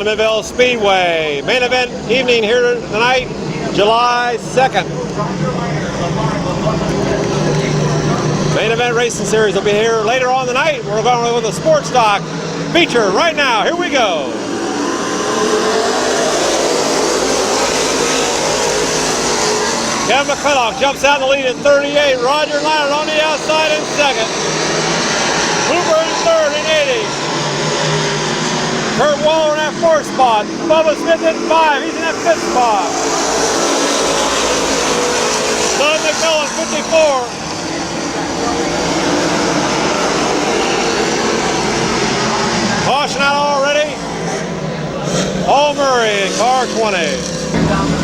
the Midvale Speedway. Main event evening here tonight, July 2nd. Main event racing series will be here later on the night. We're going with a sports stock feature right now. Here we go. Kevin McClintock jumps out in the lead at 38. Roger Leonard on the outside in second. Hooper in third in 80. Kurt Waller in that fourth spot. Bubba Smith in 5. He's in that fifth spot. Doug McMillan 54. Caution out already. Paul Murray in car 20.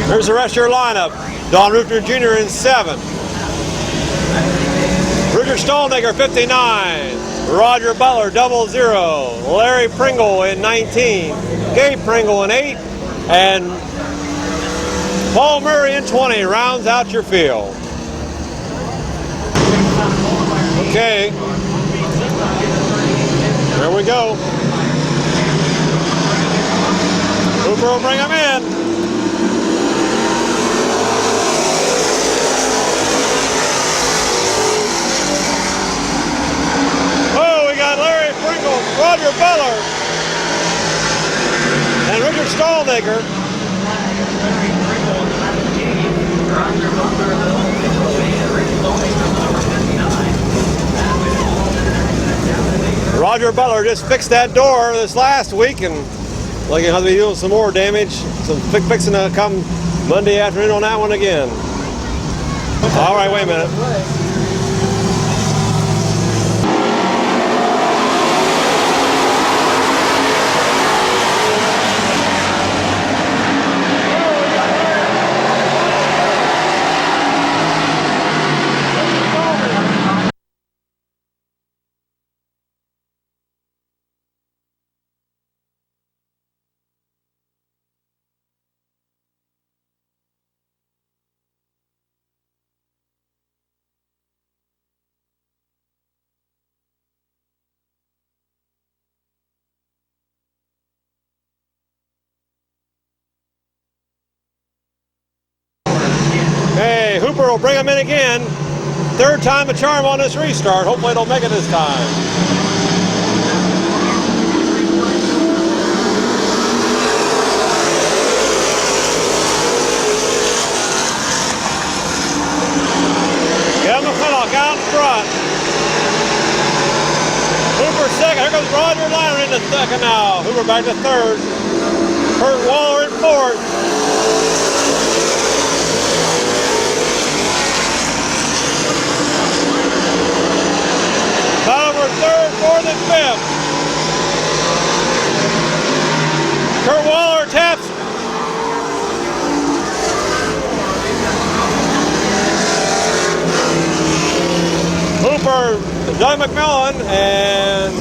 Here's the rest of your lineup. Don Ruther Jr. in 7. Roger Stallnigger 59. Roger Butler 00. Larry Pringle in 19. Gabe Pringle in 8. And Paul Murray in 20 rounds out your field. Okay. There we go. Hooper will bring him in. Roger Butler and Richard Stallnigger. Roger Butler just fixed that door this last week, and like he'll be doing some more damage. So fixing to come Monday afternoon on that one again. All right, wait a minute. Hey, Hooper will bring him in again. Third time a charm on this restart. Hopefully they'll make it this time. Kevin McClintock out in front. Hooper second. Here comes Roger Leonard into second now. Hooper back to third. Kurt Waller in fourth. Third, fourth, and fifth. Kurt Waller taps. Hooper, Doug McMillan, and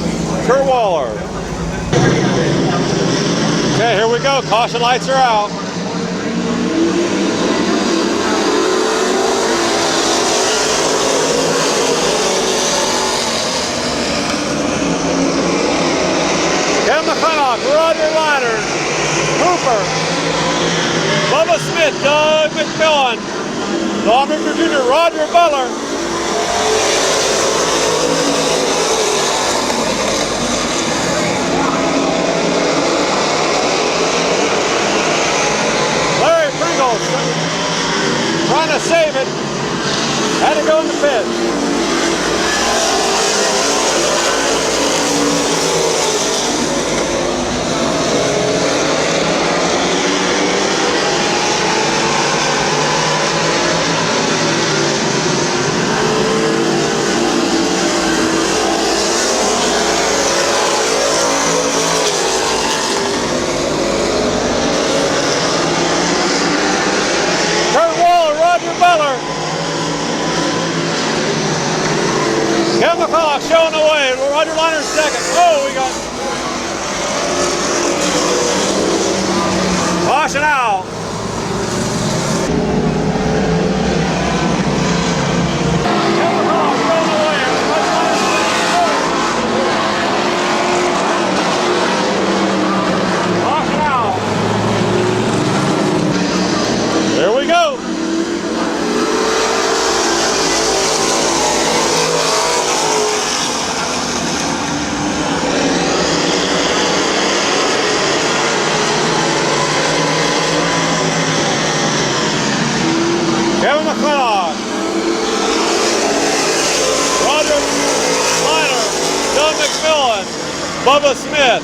Kurt Waller. Okay, here we go. Caution lights are out. Kevin McClintock, Roger Leonard, Hooper, Bubba Smith, Doug McMillan, Don Ruther Jr., Roger Butler. Larry Pringle trying to save it. Had to go in the pit. Kevin McClintock showing the way. Roger Leonard second. Oh, we got caution out. Kevin McClintock showing the way. Caution out. McMillan, Bubba Smith,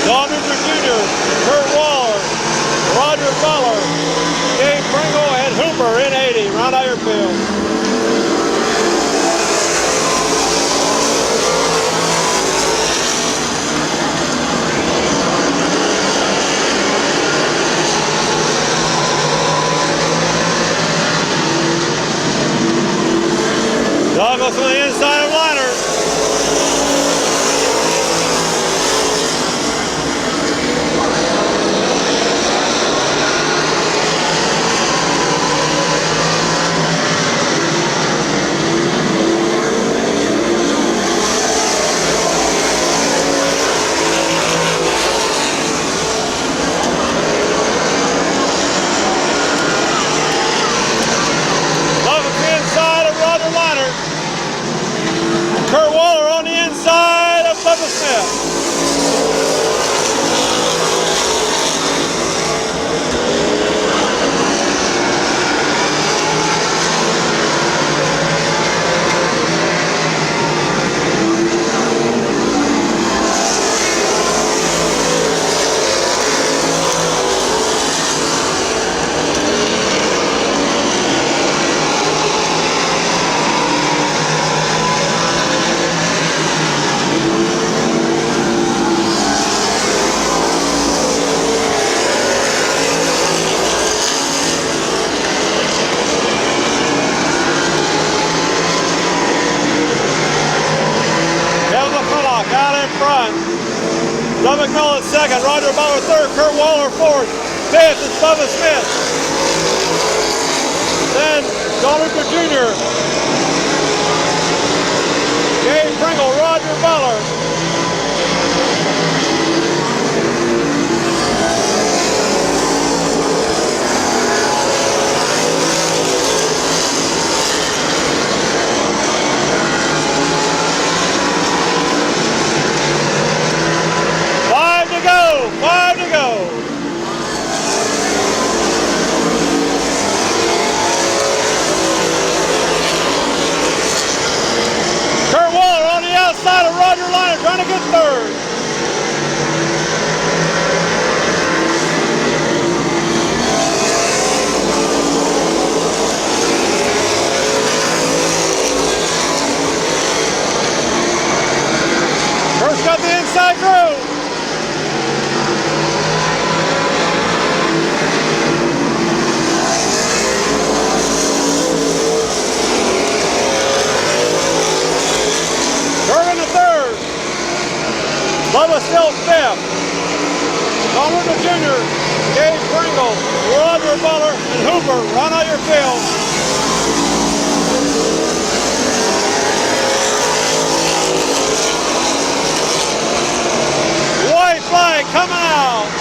Don Hooper Jr., Kurt Waller, Roger Butler, Gabe Pringle, and Hooper in 80. Round out your field. Douglas on the inside of liner. Douglas inside of Roger Liner. Kurt Waller on the inside of Bubba Smith. Out in front. Don McMillan second, Roger Butler third, Kurt Waller fourth, fifth is Bubba Smith. Then Don Hooper Jr., Gabe Pringle, Roger Butler. Five to go. Kurt Waller on the outside of Roger Liner trying to get third. Kurt's got the inside groove. Bubba still fifth. Don Hooper Jr., Gabe Pringle, Roger Butler, and Hooper. Run out your field. White flag coming out.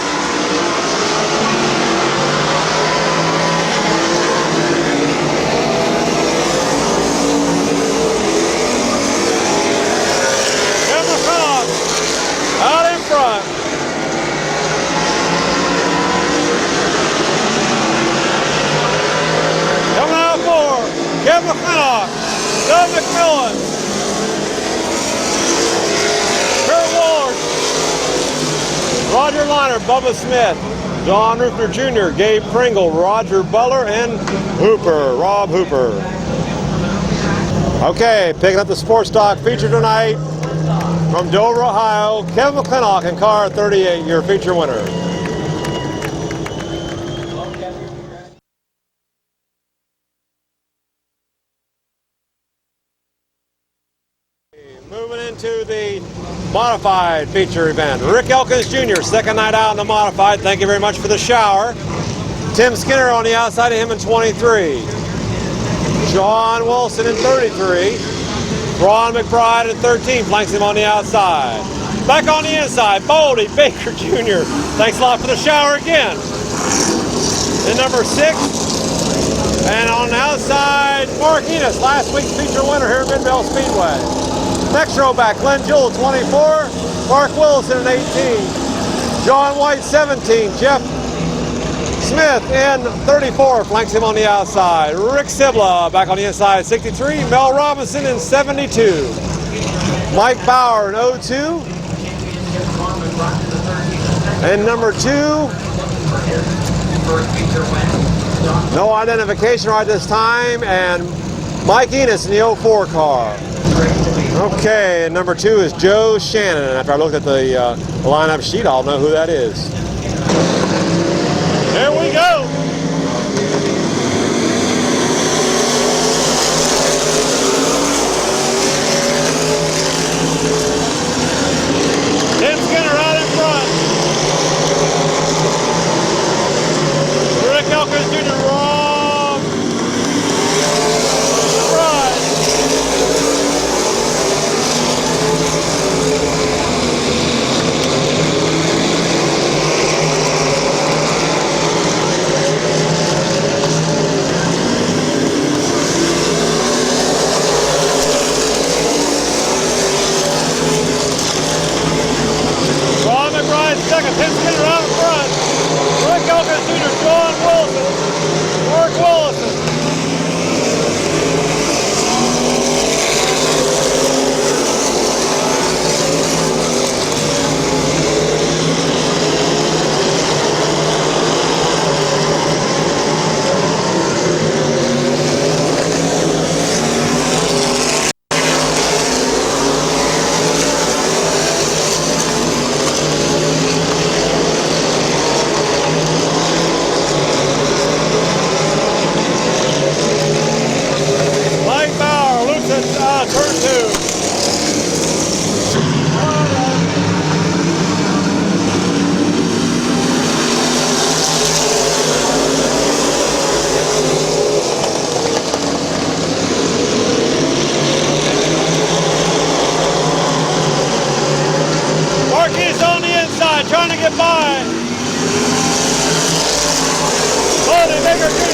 Out in front. Coming out four. Kevin McClintock, Doug McMillan, Kurt Waller, Roger Liner, Bubba Smith, Don Hooper Jr., Gabe Pringle, Roger Butler, and Hooper, Rob Hooper. Okay, picking up the sports stock feature tonight. From Dover, Ohio, Kevin McClintock in car 38, your feature winner. Moving into the modified feature event. Rick Elkins Jr., second night out in the modified. Thank you very much for the shower. Tim Skinner on the outside of him in 23. John Wilson in 33. Ron McBride at 13 flanks him on the outside. Back on the inside, Boldy Baker Jr. Thanks a lot for the shower again. In number 6. And on the outside, Mark Enos, last week's feature winner here at Midvale Speedway. Next row back, Glenn Jewell, 24. Mark Wilson at 18. John White, 17. Jeff Smith in 34, flanks him on the outside. Rick Sibla back on the inside, 63. Mel Robinson in 72. Mike Bauer in 02. And number 2, no identification right this time, and Mike Enos in the 04 car. Okay, and number 2 is Joe Shannon. After I looked at the lineup sheet, I'll know who that is. There we go. Tim Skinner out in front. Rick Elkins Jr. wrong. Right. Second, Tim Skinner out in front. Rick Elkins Jr., John Wilson, Mark Willison. Turn 2. Marquis on the inside, trying to get by. Loaded Baker Jr.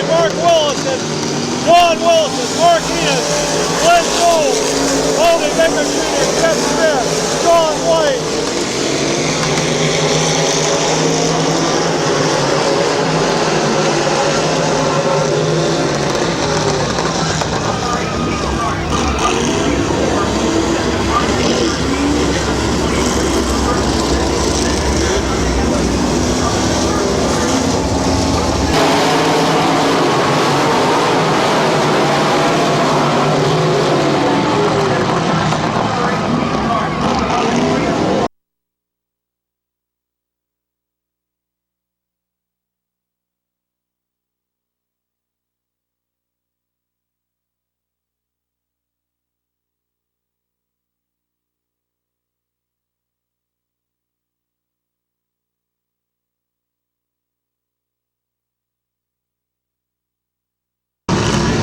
Mark Willison, John Wilson, Mark Enos, Glenn Gould, Tony Baker Jr., Jeff Smith, John White.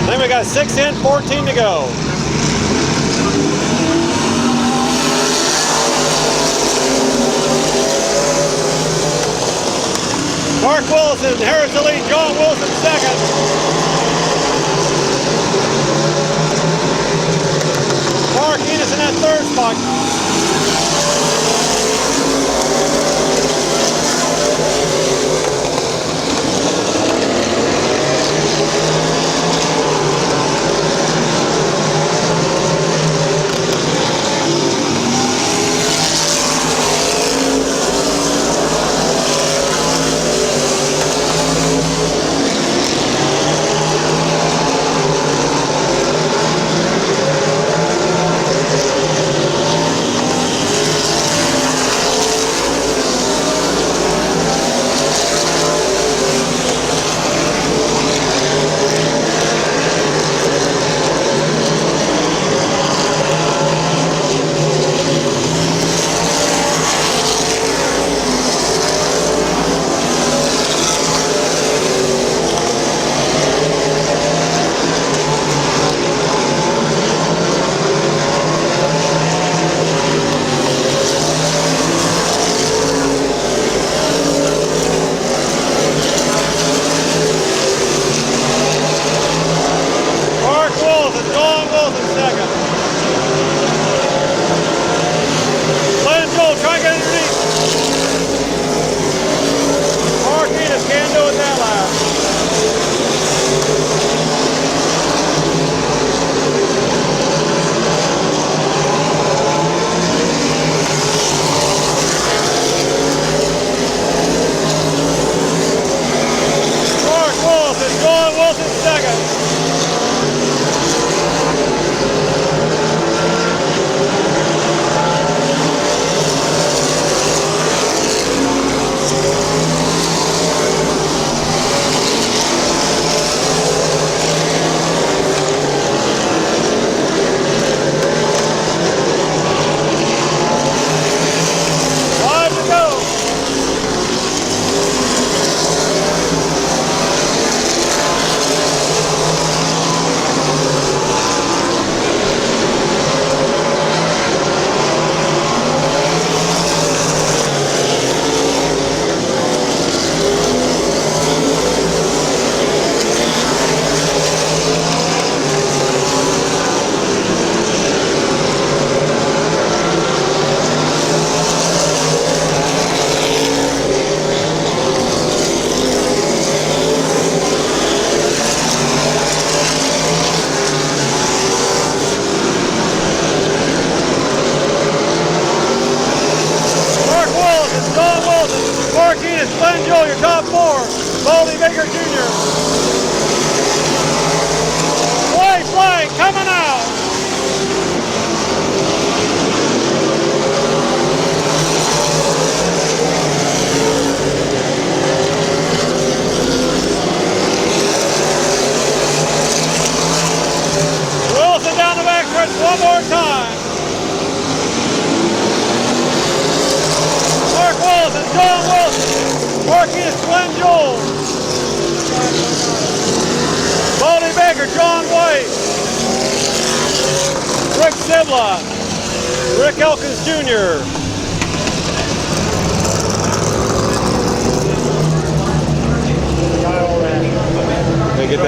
I think we got 6 in, 14 to go. Mark Wilson, Harris the lead, John Wilson second. Mark Enos in that third spot. just can't do it that lap. John Wilson second. Your top four, Baldy Baker Jr. White flag coming out. Wilson down the back stretch one more time. Mark Wilson, John Wilson. Marquis Glenn Joel, Baldy Baker, John White, Rick Sibla, Rick Elkins Jr. Get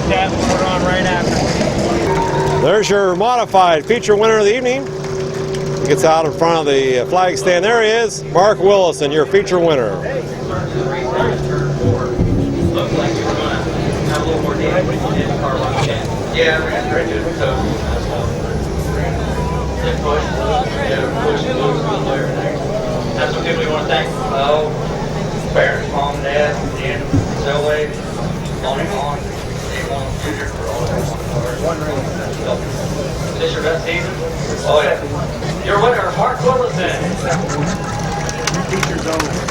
that one put on right after. There's your modified feature winner of the evening. He gets out in front of the flag stand. There he is, Mark Willison, your feature winner. Looks like you're going to have a little more damage in the car like that. Yeah, we're going to try to do it. So, push, push, that's what people want to thank. Parents, mom, dad, Jen, Selway, on and on. They want to future for all their cars. Is this your best season? Oh, yeah. Your winner, Mark Willison. Feature zone.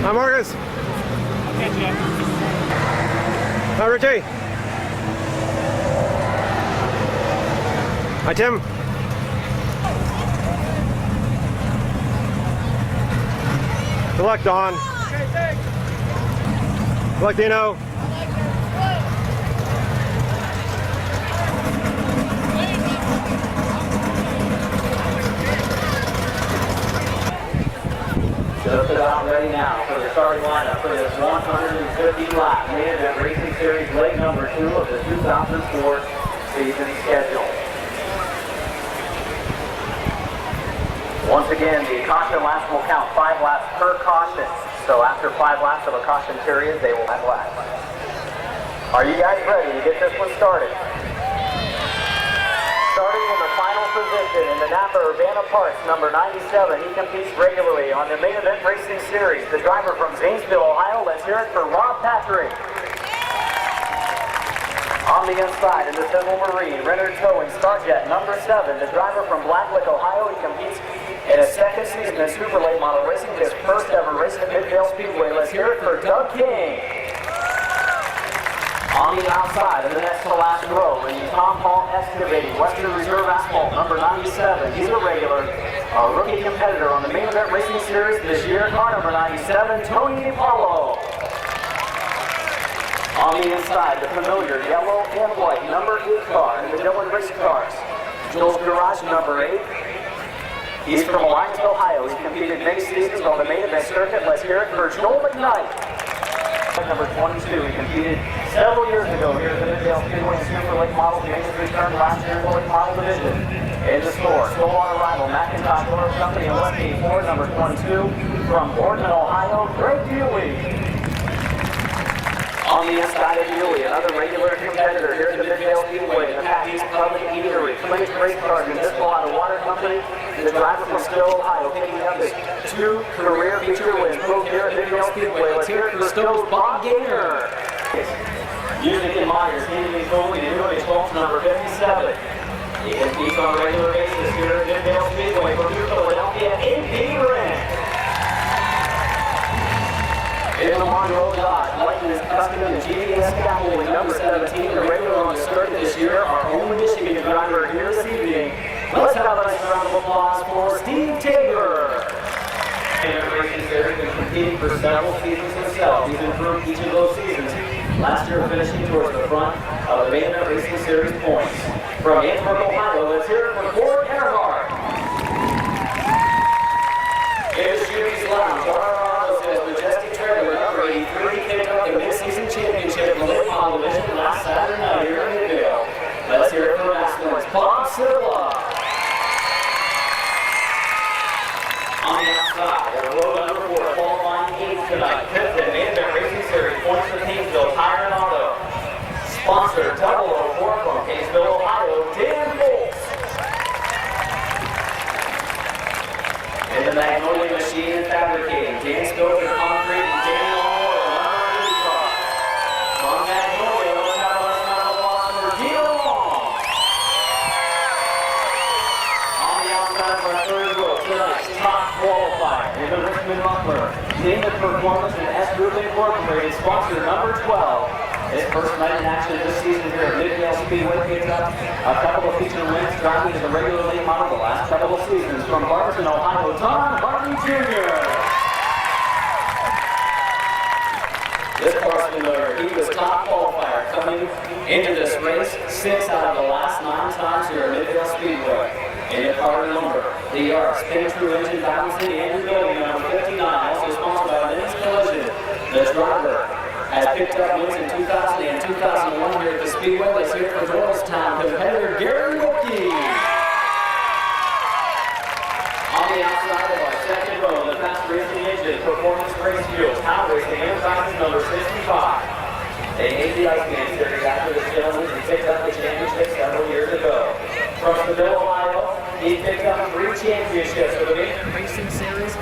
Hi, Marcus. Hi, Richie. Hi, Tim. Good luck, Don. Good luck, Dino. Just about ready now for the starting lineup for this 150 lap Mid-Vid Racing Series leg number 2 of the 2004 season schedule. Once again, the caution laps will count 5 laps per caution. So after 5 laps of a caution period, they will have laps. Are you guys ready to get this one started? Starting in the final position in the Napa Urbana Parts, number 97. He competes regularly on the Mid-Vid Racing Series. The driver from Zanesville, Ohio. Let's hear it for Rob Patrick. On the inside in the Civil Marine, Renner Towing Starjet, number 7. The driver from Blacklick, Ohio. He competes in his second season in Super Late Model Racing, his first ever race at Midvale Speedway. Let's hear it for Doug King. On the outside, in the next to last row, in the Tom Hall Excavating Western Reserve Asphalt, number 97. He's a regular. Our rookie competitor on the main event racing series this year, car number 97, Tony Paulo. On the inside, the familiar yellow and white number 8 car in the Dillon Race Cars. Joel's Garage number 8. He's from Alliance, Ohio. He's competed many seasons on the main event circuit. Let's hear it for Joel McKnight. Number 22, he competed several years ago here at the Midvale Speedway Super Lake Model. He made his return last year in the Lake Model Division. In the store, still on arrival, McIntosh Motor Company and Westgate Ford, number 22, from Boardman, Ohio, Greg Dewey. On the inside of Dewey, another regular competitor here at the Midvale Speedway, the Patty's Public Eatery, Claims Race Car, Municipal Auto Water Company, the driver from Stowe, Ohio, picking up his 2 career feature wins, both here at Midvale Speedway. Let's hear it for Stowe's Bob Gaynor. Music and Myers, handing Foley, the new Colts, number 57. He competes on a regular basis here at Midvale Speedway from New Philadelphia, A.P. Rand. In the Monroe Dodge, Lightning Custom and GDS Scaffolding, number 17, the regular on the circuit this year, our only Michigan driver here this evening. Let's have a nice round of applause for Steve Tabor. In the racing series, been competing for several seasons himself. He's improved each of those seasons. Last year, finishing towards the front of the main event racing series points. From Antwerp, Ohio, let's hear it for Ford Earhart. In the Shootings Lounge, his majestic trailer, number 83, picked up the mid-season championship in the Lake Model Division last Saturday night here in Midvale. Let's hear it for Master's Bob Silva. On the outside, at row number 4, qualifying 8th tonight, 5th in main event racing series, points for Painesville Tire and Auto. Sponsor 004 from Painesville, Ohio, Dan Bolts. In the Magnolia Machine and Fabricating, Dan Stoker Concrete and Dan Longwood, number 8 car. From Magnolia, let's have a round of applause for Gil Long. On the outside for our third row, tonight's top qualifier, the Richmond Muffler. David Performance and S Group Incorporated, sponsor number 12. His first night in action this season here at Midvale Speedway, picked up a couple of feature wins, driving as a regular late model the last couple of seasons. From Barberton, Ohio, Tom Harvey Jr. This car's familiar. He was top qualifier coming into this race 6 out of the last 9 times here at Midvale Speedway. In the car number, the spin true engine balancing and building number 59, also sponsored by Men's Collision. The driver has picked up wins in 2000 and 2001 here at the Speedway. Let's hear it for Doylestown competitor Gary Wilkie. On the outside of our second row, the fast racing engine, Performance Race Fuels, Town Racing, Enterprises number 65. They made the Iceman series after the gentleman who picked up the championship several years ago. From Seville, Ohio, he picked up 3 championships for the main racing series.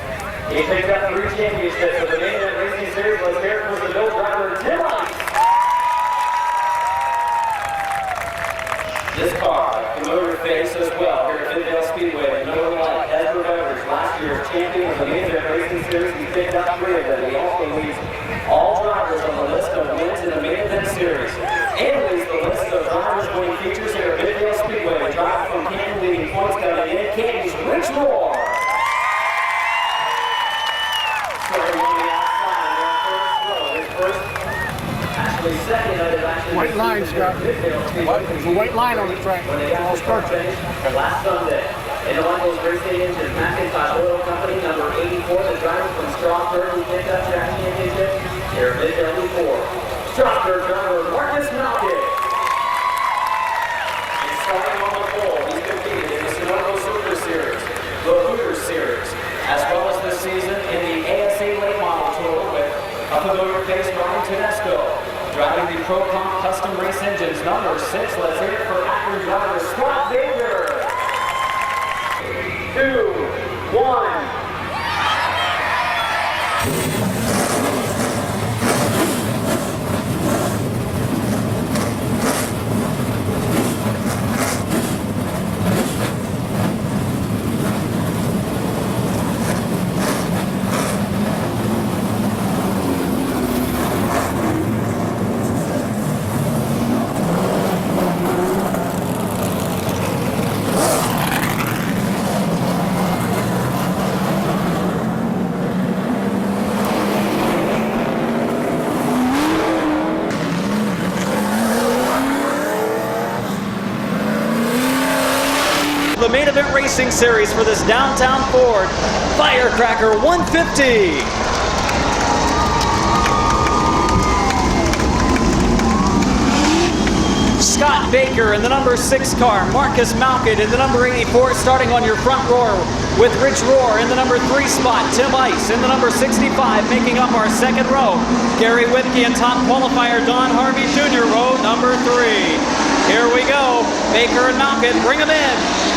He picked up 3 championships for the main event racing series. Let's hear it for the Seville driver, Tim Ice. This car, a familiar face as well here at Midvale Speedway. No like Edward Evers, last year's champion of the main event racing series. He picked up 3 of them. He also leads all drivers on the list of wins in the main event series. And leads the list of drivers winning features here at Midvale Speedway. A driver from Canton leading points coming in, Canton's Rich Moore. Starting on the outside, their first row. His first, actually second of it, actually. White line, Scott. There's a white line on the track. When they got all start finish last Sunday. In the Michael's Racing Engine, McIntosh Oil Company, number 84, the driver from Strasburg, who picked up track championship here at Midvale 4. Strasburg driver Marcus Malkin. And starting on the pole, he's competed in the Sunoco Super Series, the Hooters Series, as well as this season in the ASA Late Model Tour with a familiar face, Ryan Tedesco, driving the Procom Custom Race Engines, number 6. Let's hear it for Akron driver Scott Baker. 2, 1. Racing Series for this downtown Ford Firecracker 150. Scott Baker in the number 6 car, Marcus Malkett in the number 84, starting on your front row with Rich Rohr in the number 3 spot, Tim Ice in the number 65, making up our second row. Gary Whitke and top qualifier Don Harvey Jr., row number 3. Here we go, Baker and Malkett, bring them in.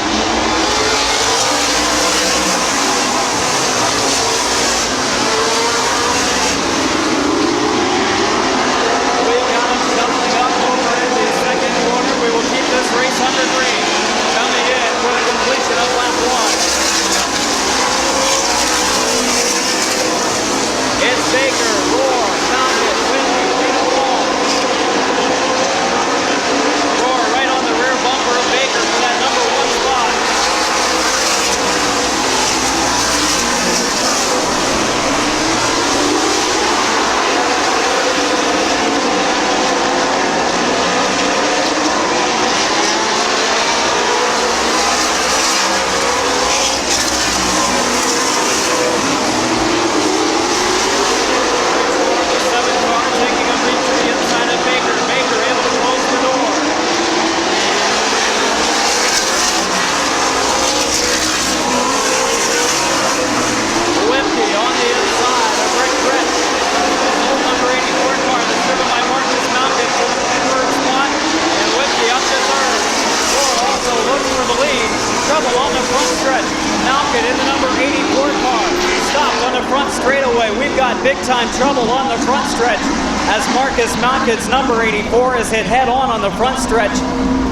This race under green, coming in for the completion of lap 1. It's Baker, Rohr, Malkett, Whitney, Rohr right on the rear bumper of Baker for that number 1 spot. Trouble on the front stretch. Malkett in the number 84 car. Stopped on the front straightaway. We've got big time trouble on the front stretch as Marcus Malkett's number 84 is hit head on the front stretch.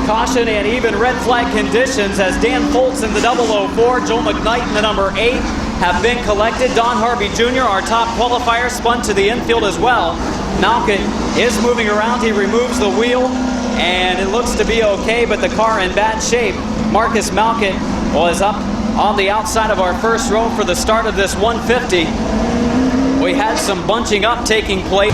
Caution and even red flag conditions as Dan Foltz in the 004, Joel McKnight in the number 8 have been collected. Don Harvey Jr., our top qualifier, spun to the infield as well. Malkett is moving around. He removes the wheel and it looks to be okay, but the car in bad shape. Marcus Malkett was up on the outside of our first row for the start of this 150. We had some bunching up taking place.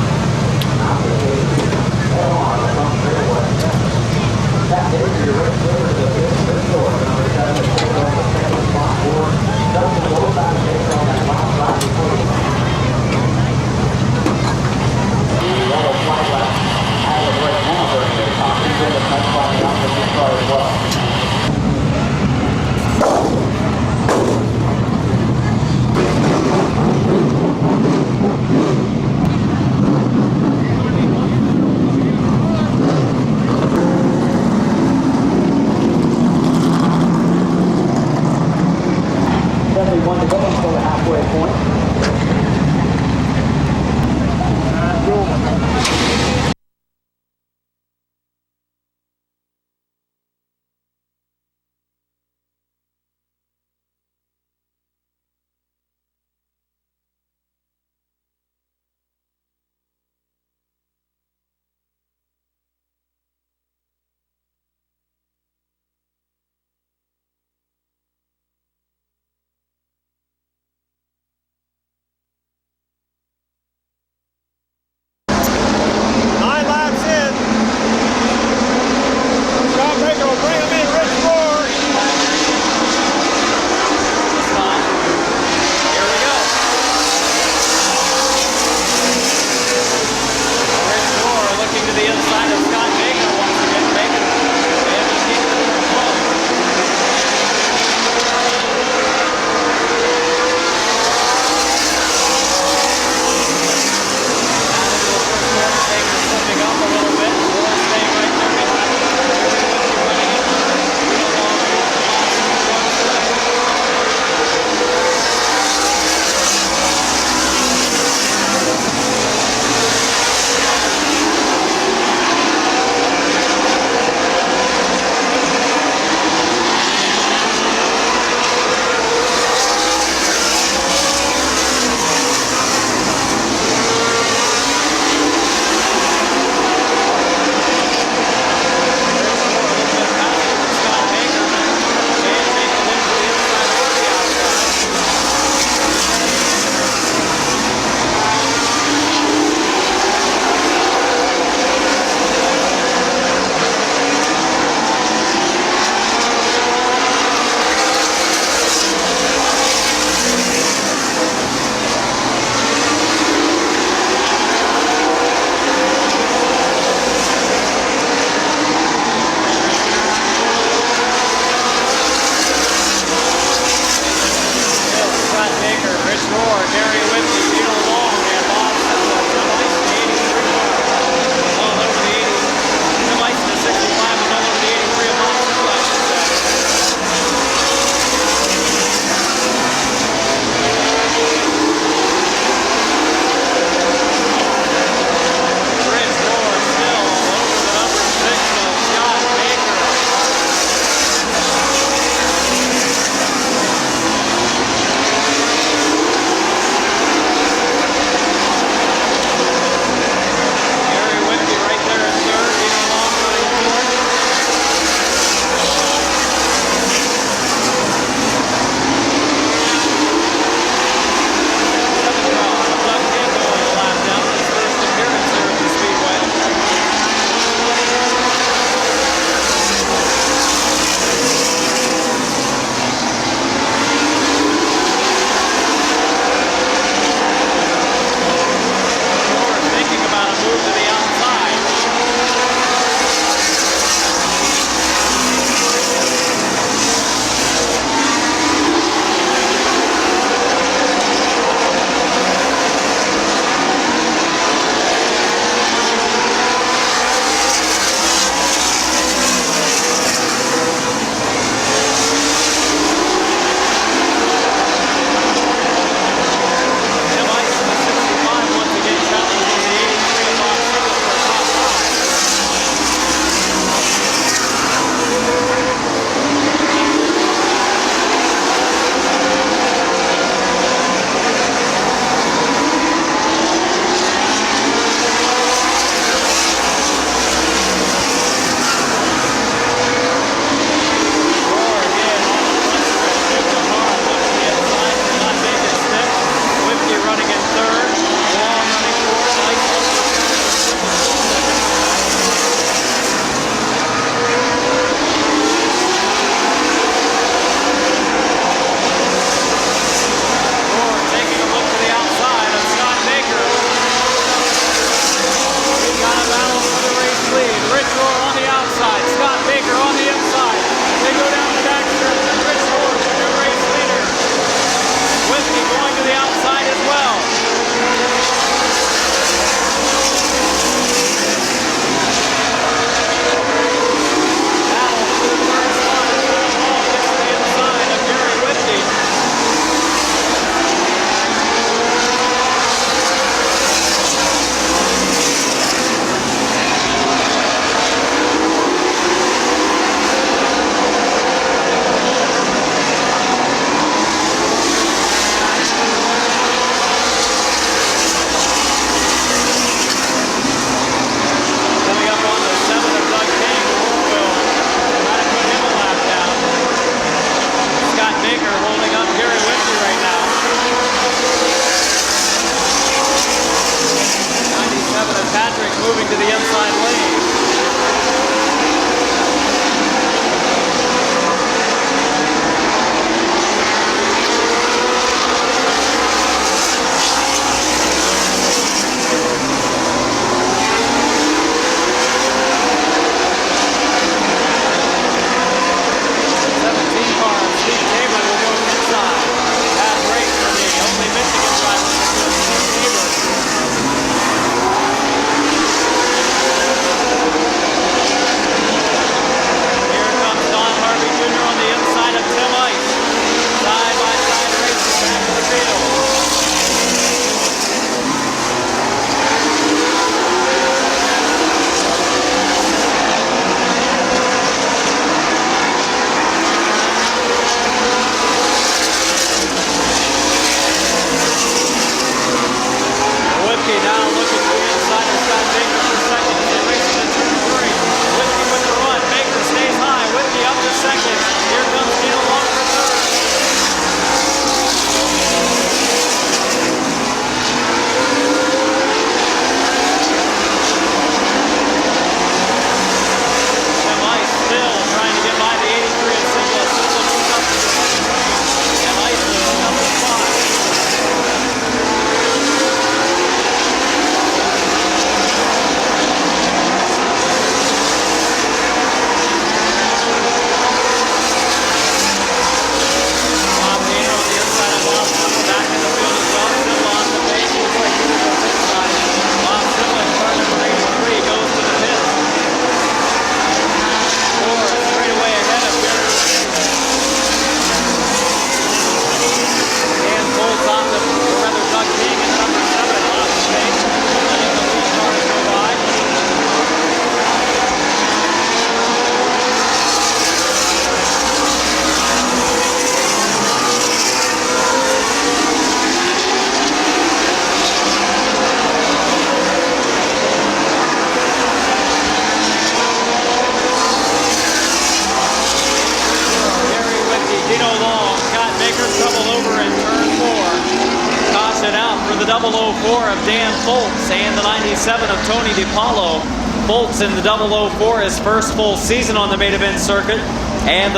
the 004 of Dan Foltz and the 97 of Tony DiPaolo. Foltz in the 004, his first full season on the main event circuit. And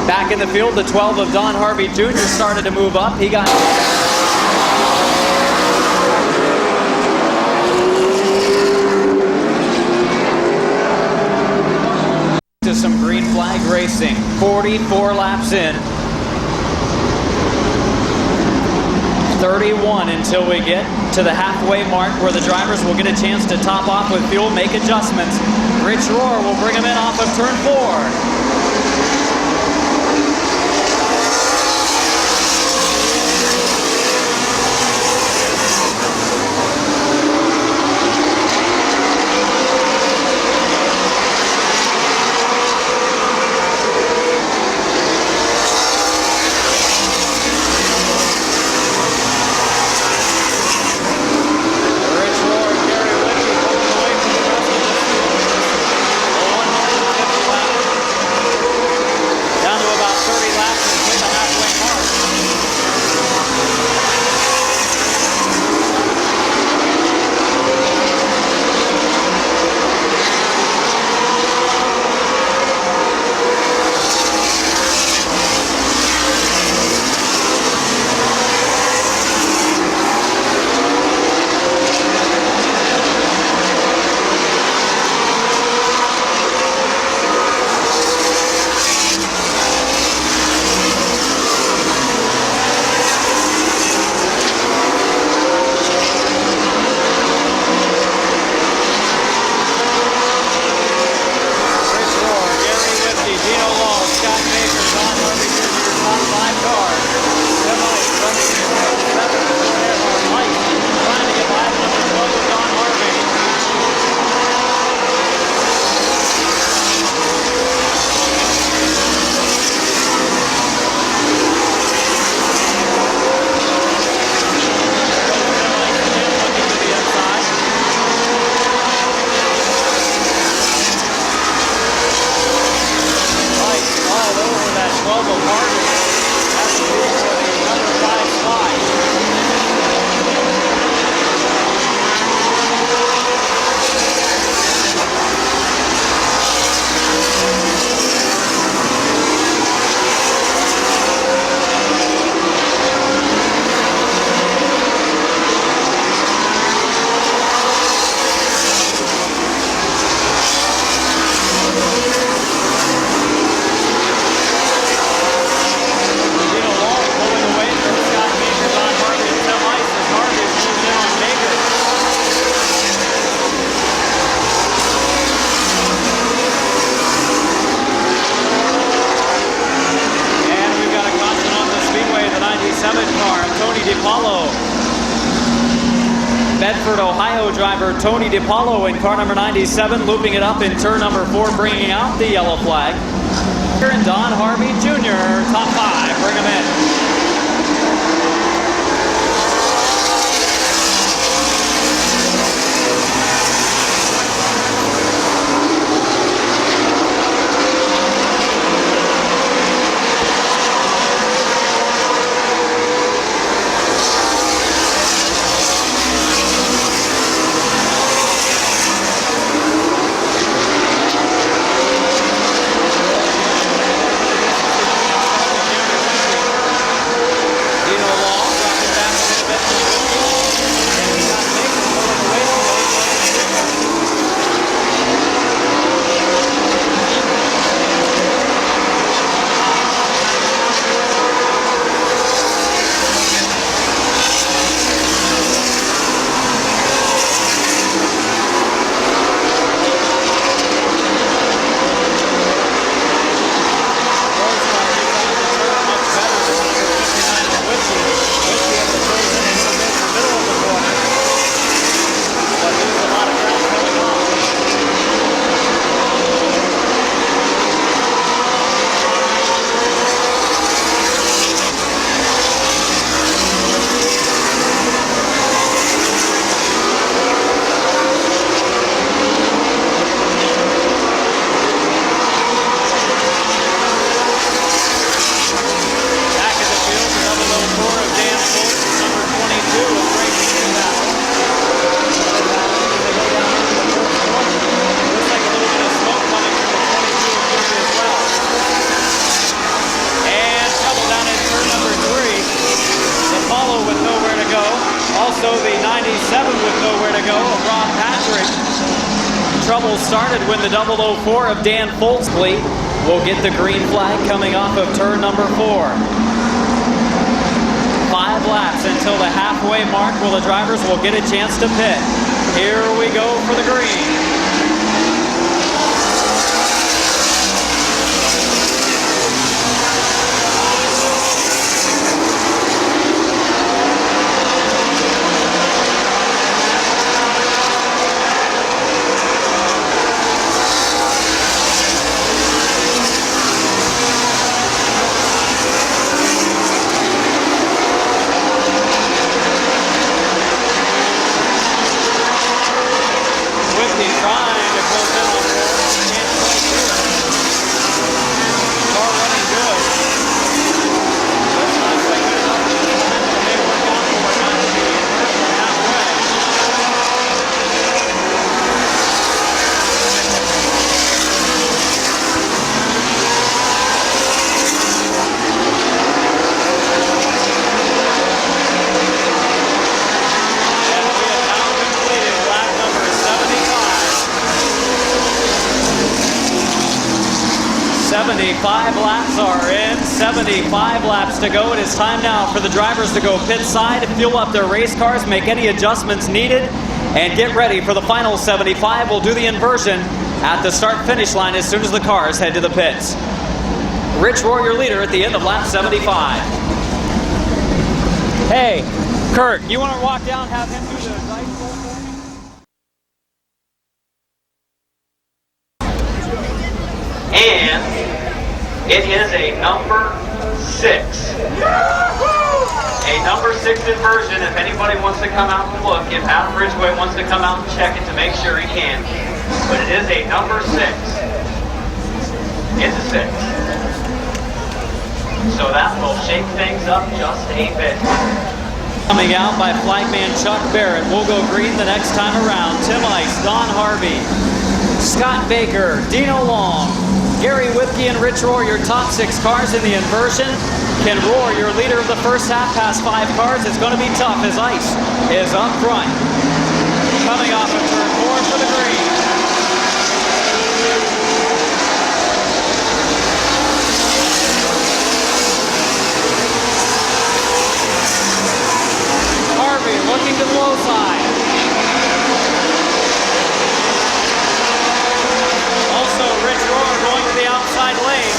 back in the field, the 12 of Don Harvey Jr. started to move up. He got to some green flag racing. 44 laps in. 31 until we get to the halfway mark where the drivers will get a chance to top off with fuel, make adjustments. Rich Rohr will bring them in off of turn 4. Bedford, Ohio driver Tony DiPaolo in car number 97, looping it up in turn number 4, bringing out the yellow flag. And Don Harvey Jr., top 5, bring him in. 7 with nowhere to go, Rob Patrick. Trouble started when the 004 of Dan Foltzley will get the green flag coming off of turn number 4. 5 laps until the halfway mark where the drivers will get a chance to pit. Here we go for the green. Trying to close in on Can't quite do it. Car running good. That's not quite good enough this time, but they work out for it not to be halfway. And we have now completed lap number 75. 75 laps are in, 75 laps to go. It is time now for the drivers to go pit side, fuel up their race cars, make any adjustments needed, and get ready for the final 75. We'll do the inversion at the start-finish line as soon as the cars head to the pits. Rich Rohr, your leader at the end of lap 75. Hey, Kurt, you want to walk down, have him do the dice roll for me? And it is a number 6. A number 6 inversion. If anybody wants to come out and look, if Adam Ridgway wants to come out and check it to make sure he can. But it is a number 6. It's a 6. So that will shake things up just a bit. Coming out by flagman Chuck Barrett. We'll go green the next time around. Tim Ice, Don Harvey, Scott Baker, Dino Long, Gary Whipke and Rich Rohr, your top 6 cars in the inversion. Ken Rohr, your leader of the first half, past 5 cars. It's going to be tough as Ice is up front. Coming off of turn 4 for the green. Harvey looking to the low side. Also, Rich Rohr going to the outside lane.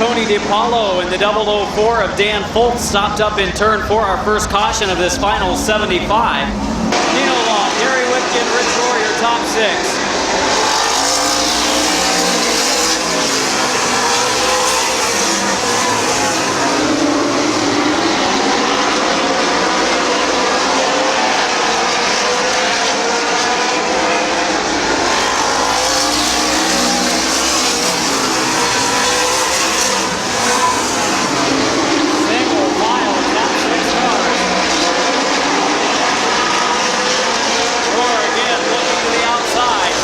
Tony DiPaolo in the 004 of Dan Foltz stopped up in turn 4, our first caution of this final 75. Dino Long, Gary Whitkin, Rich Rohr, your top 6. Rohr again looking to the outside.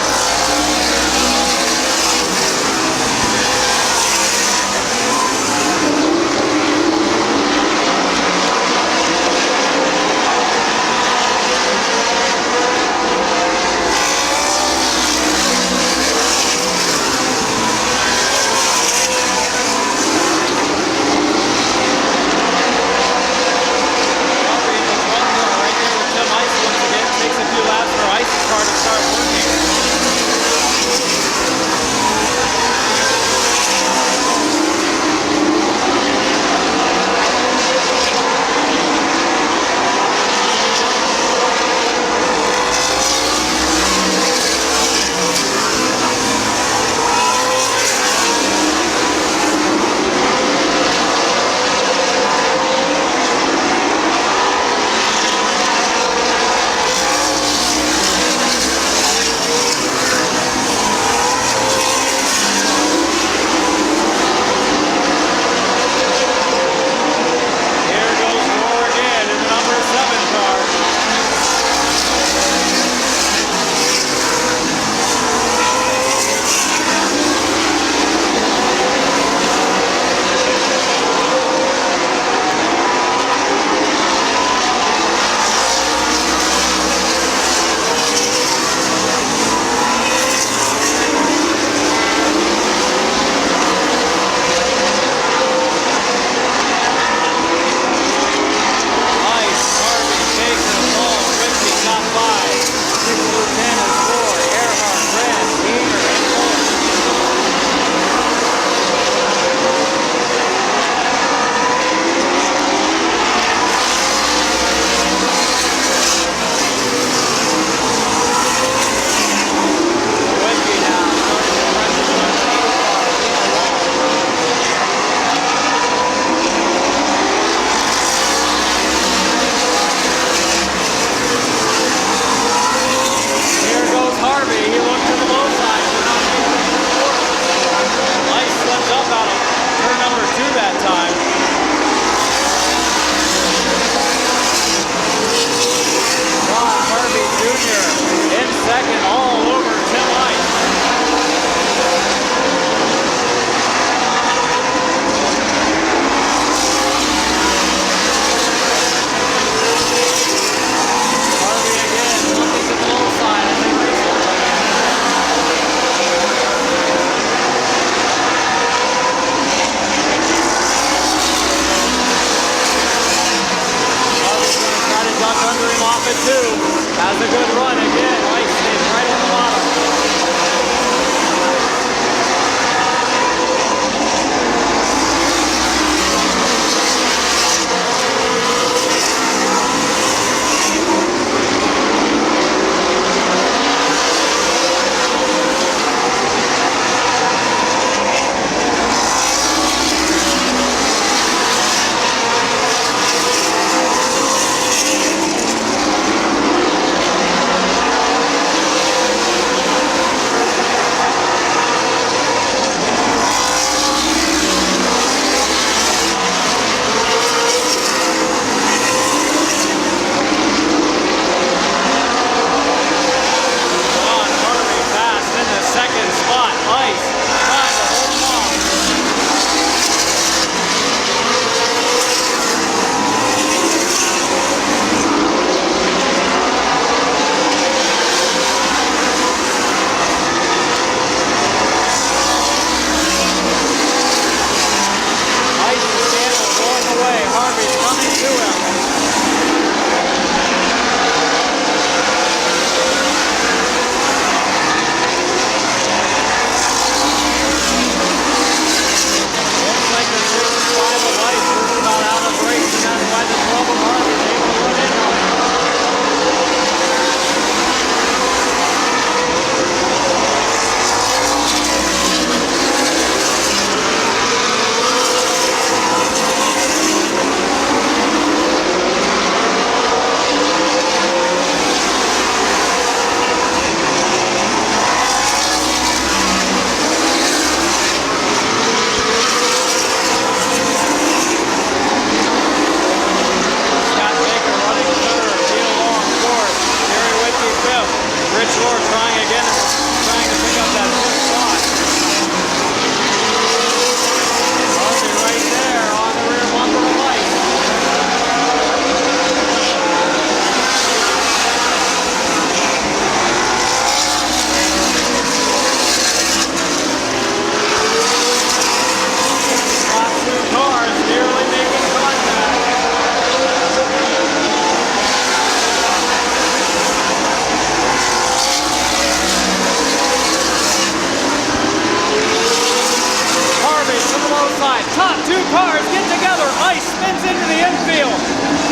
outside. Top two cars get together. Ice spins into the infield.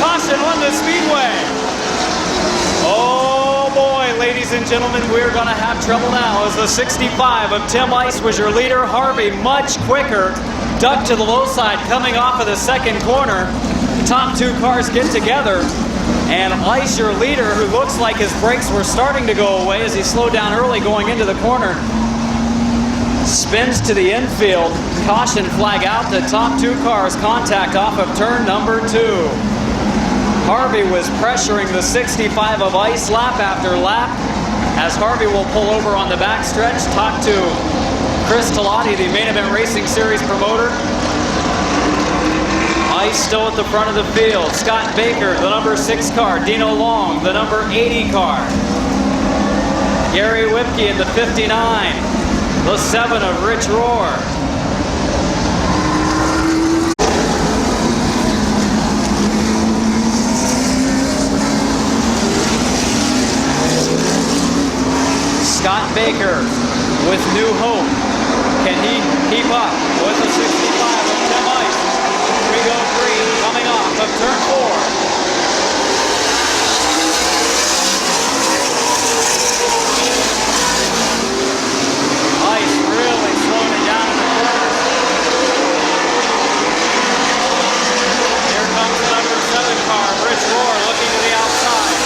Caution on the speedway. Oh boy, ladies and gentlemen, we're going to have trouble now as the 65 of Tim Ice was your leader. Harvey much quicker. Ducked to the low side coming off of the second corner. Top two cars get together. And Ice, your leader, who looks like his brakes were starting to go away as he slowed down early going into the corner, spins to the infield. Caution flag out. The top two cars contact off of turn number 2. Harvey was pressuring the 65 of Ice lap after lap as Harvey will pull over on the backstretch. Talk to Chris Talati, the Main Event Racing Series promoter. Ice still at the front of the field. Scott Baker, the number 6 car. Dino Long, the number 80 car. Gary Whipke in the 59. The 7 of Rich Rohr. Scott Baker with New Hope. Can he keep up with the 65 of Tim Ice? We go green coming off of turn 4. Ice really slowing it down in the corner. Here comes the number 7 car, Rich Rohr, looking to the outside.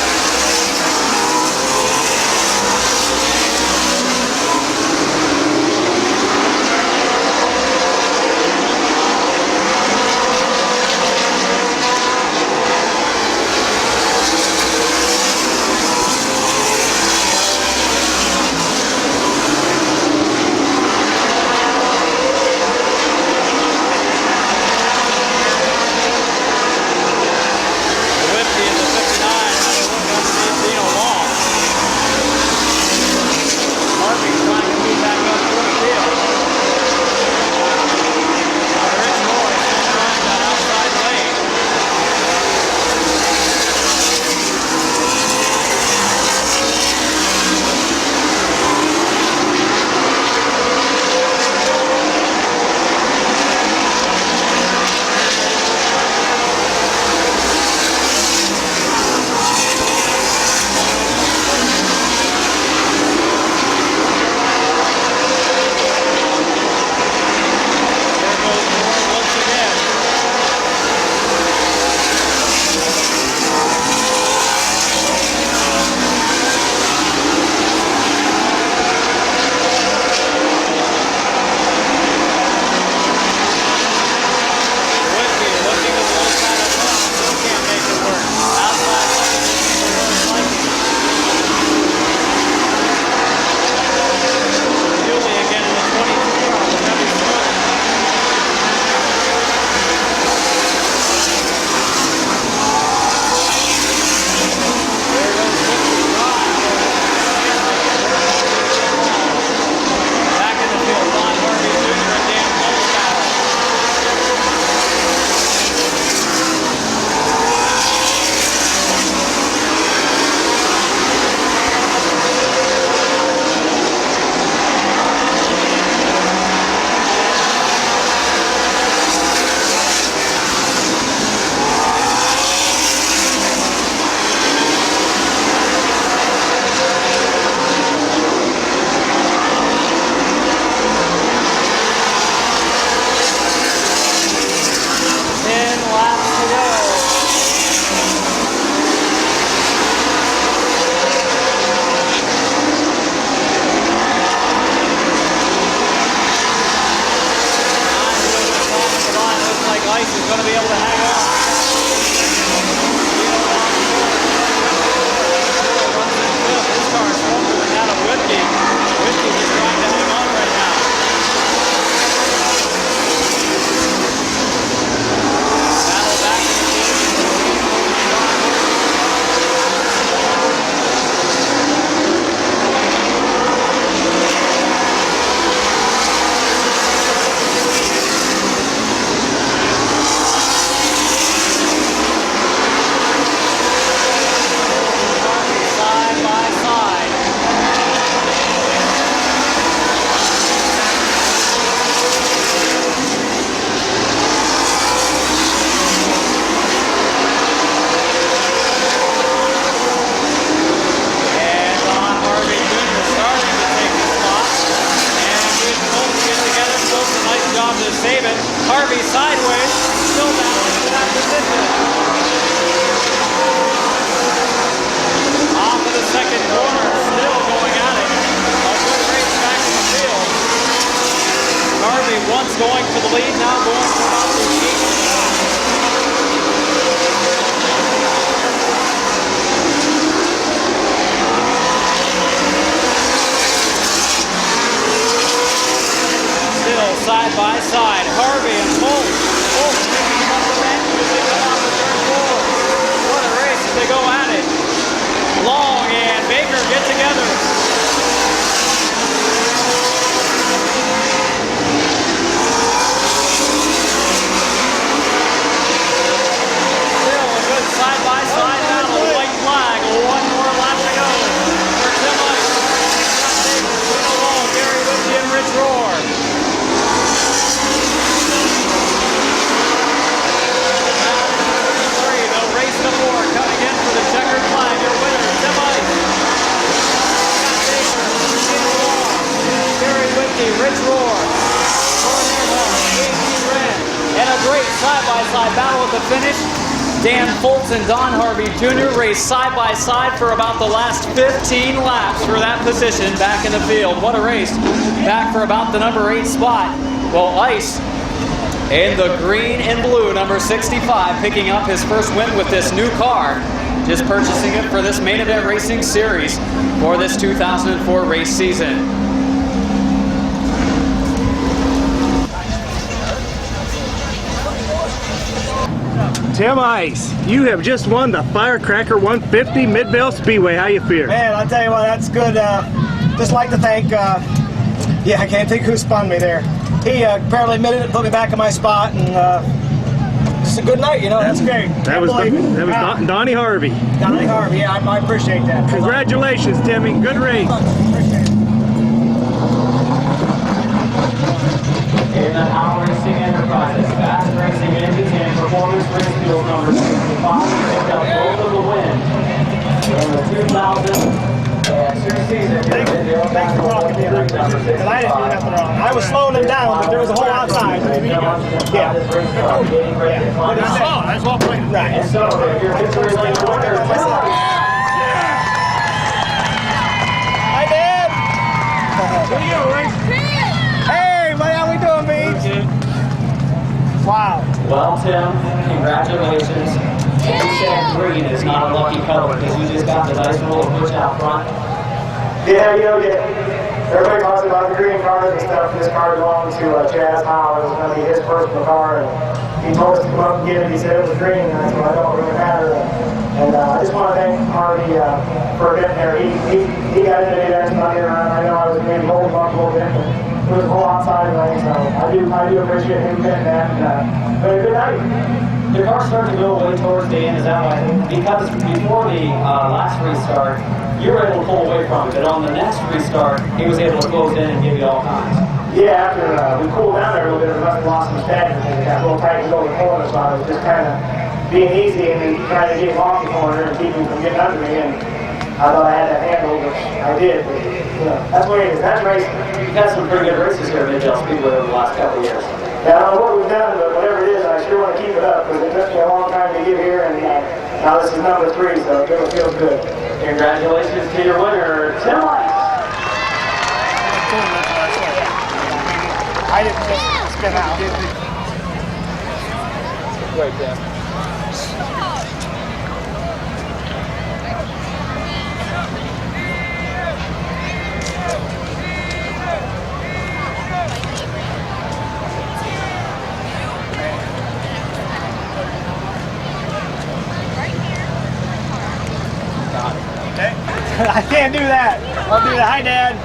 to save it. Harvey sideways, still battling for that position. Off of the second corner, still going at it. A good race back in the field. Harvey once going for the lead, now going for about the 8th spot. Still side by side, Harvey and Holt. Holt picking up the bench as they come off the turn 4. What a race as they go at it. Long and Baker get together. Still a good side-by-side battle. White flag. One more lap to go for Tim Ice. Dino Long, Gary Whitney, and Rich Rohr. They'll race to 4. Coming in for the checkered flag. Your winner, Tim Ice. Dino Long, Gary Whitney, Rich Rohr. And a great side-by-side battle at the finish. Dan Foltz and Don Harvey Jr. raced side-by-side for about the last 15 laps for that position back in the field. What a race. Back for about the number 8 spot. Well, Ice in the green and blue, number 65, picking up his first win with this new car. Just purchasing it for this main event racing series for this 2004 race season. Tim Ice, you have just won the Firecracker 150 Midvale Speedway. How you feel? Man, I'll tell you what, that's good. Just like to thank, I can't think who spun me there. He apparently admitted it, put me back in my spot, and just a good night, you know, that's great. That was Donnie Harvey. Donnie Harvey, yeah, I appreciate that. Congratulations, Timmy. Good race. In the Power Racing Enterprises, Fast Racing Engines and Performance Race Field number 65 picked up both of the wins in the 2006 season. Thanks for walking me right now, because I didn't do nothing wrong. I was slowing him down, but there was a hole outside. Yeah. That's well played. Right. And so, your victory lane winner, Hi, Dad. What are you doing? Hey, buddy, how we doing, Beach? Wow. well, Tim, congratulations. You said green is not a lucky color because you just got the nice roll of push out front. Yeah, you know, everybody talks about the green cars and stuff. This car belonged to Chaz Howe. It was going to be his personal car, and he told us to come up and get it. He said it was green, and I said, well, I don't really matter. And I just want to thank Harvey for getting there. He got into there and not here. I know I was maybe holding on a little bit, but it was a whole outside lane, so I do appreciate him getting that. But a good night. The car started to go away towards the end, is that right? Because before the last restart, you were able to pull away from it, but on the next restart, he was able to close in and give you all kinds. Yeah, after we cooled down there a little bit, we must have lost some steady because it got a little tight to go to the corner, so I was just kind of being easy and then trying to get him off the corner and keep him from getting under me, and I thought I had that handle, which I did, but that's what it is. That's racing. You've had some pretty good races here at Mid-Vid Speedway over the last couple of years. Yeah, I don't know what we've done, but whatever it is, I sure want to keep it up because it took me a long time to get here, and now this is number 3, so it feels good. Congratulations to your winner, Tim Ice. I didn't just spin out. Right there. I can't do that. I'll do that. Hi, Dad.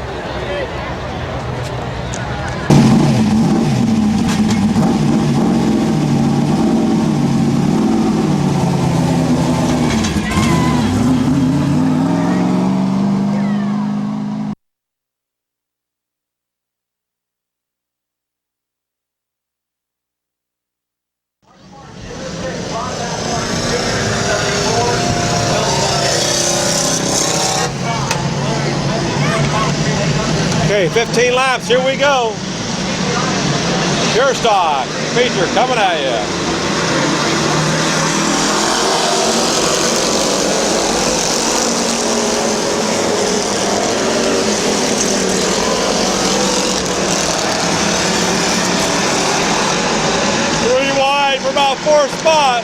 Okay, 15 laps, here we go. Pure stock feature coming at you. For about 4th spot.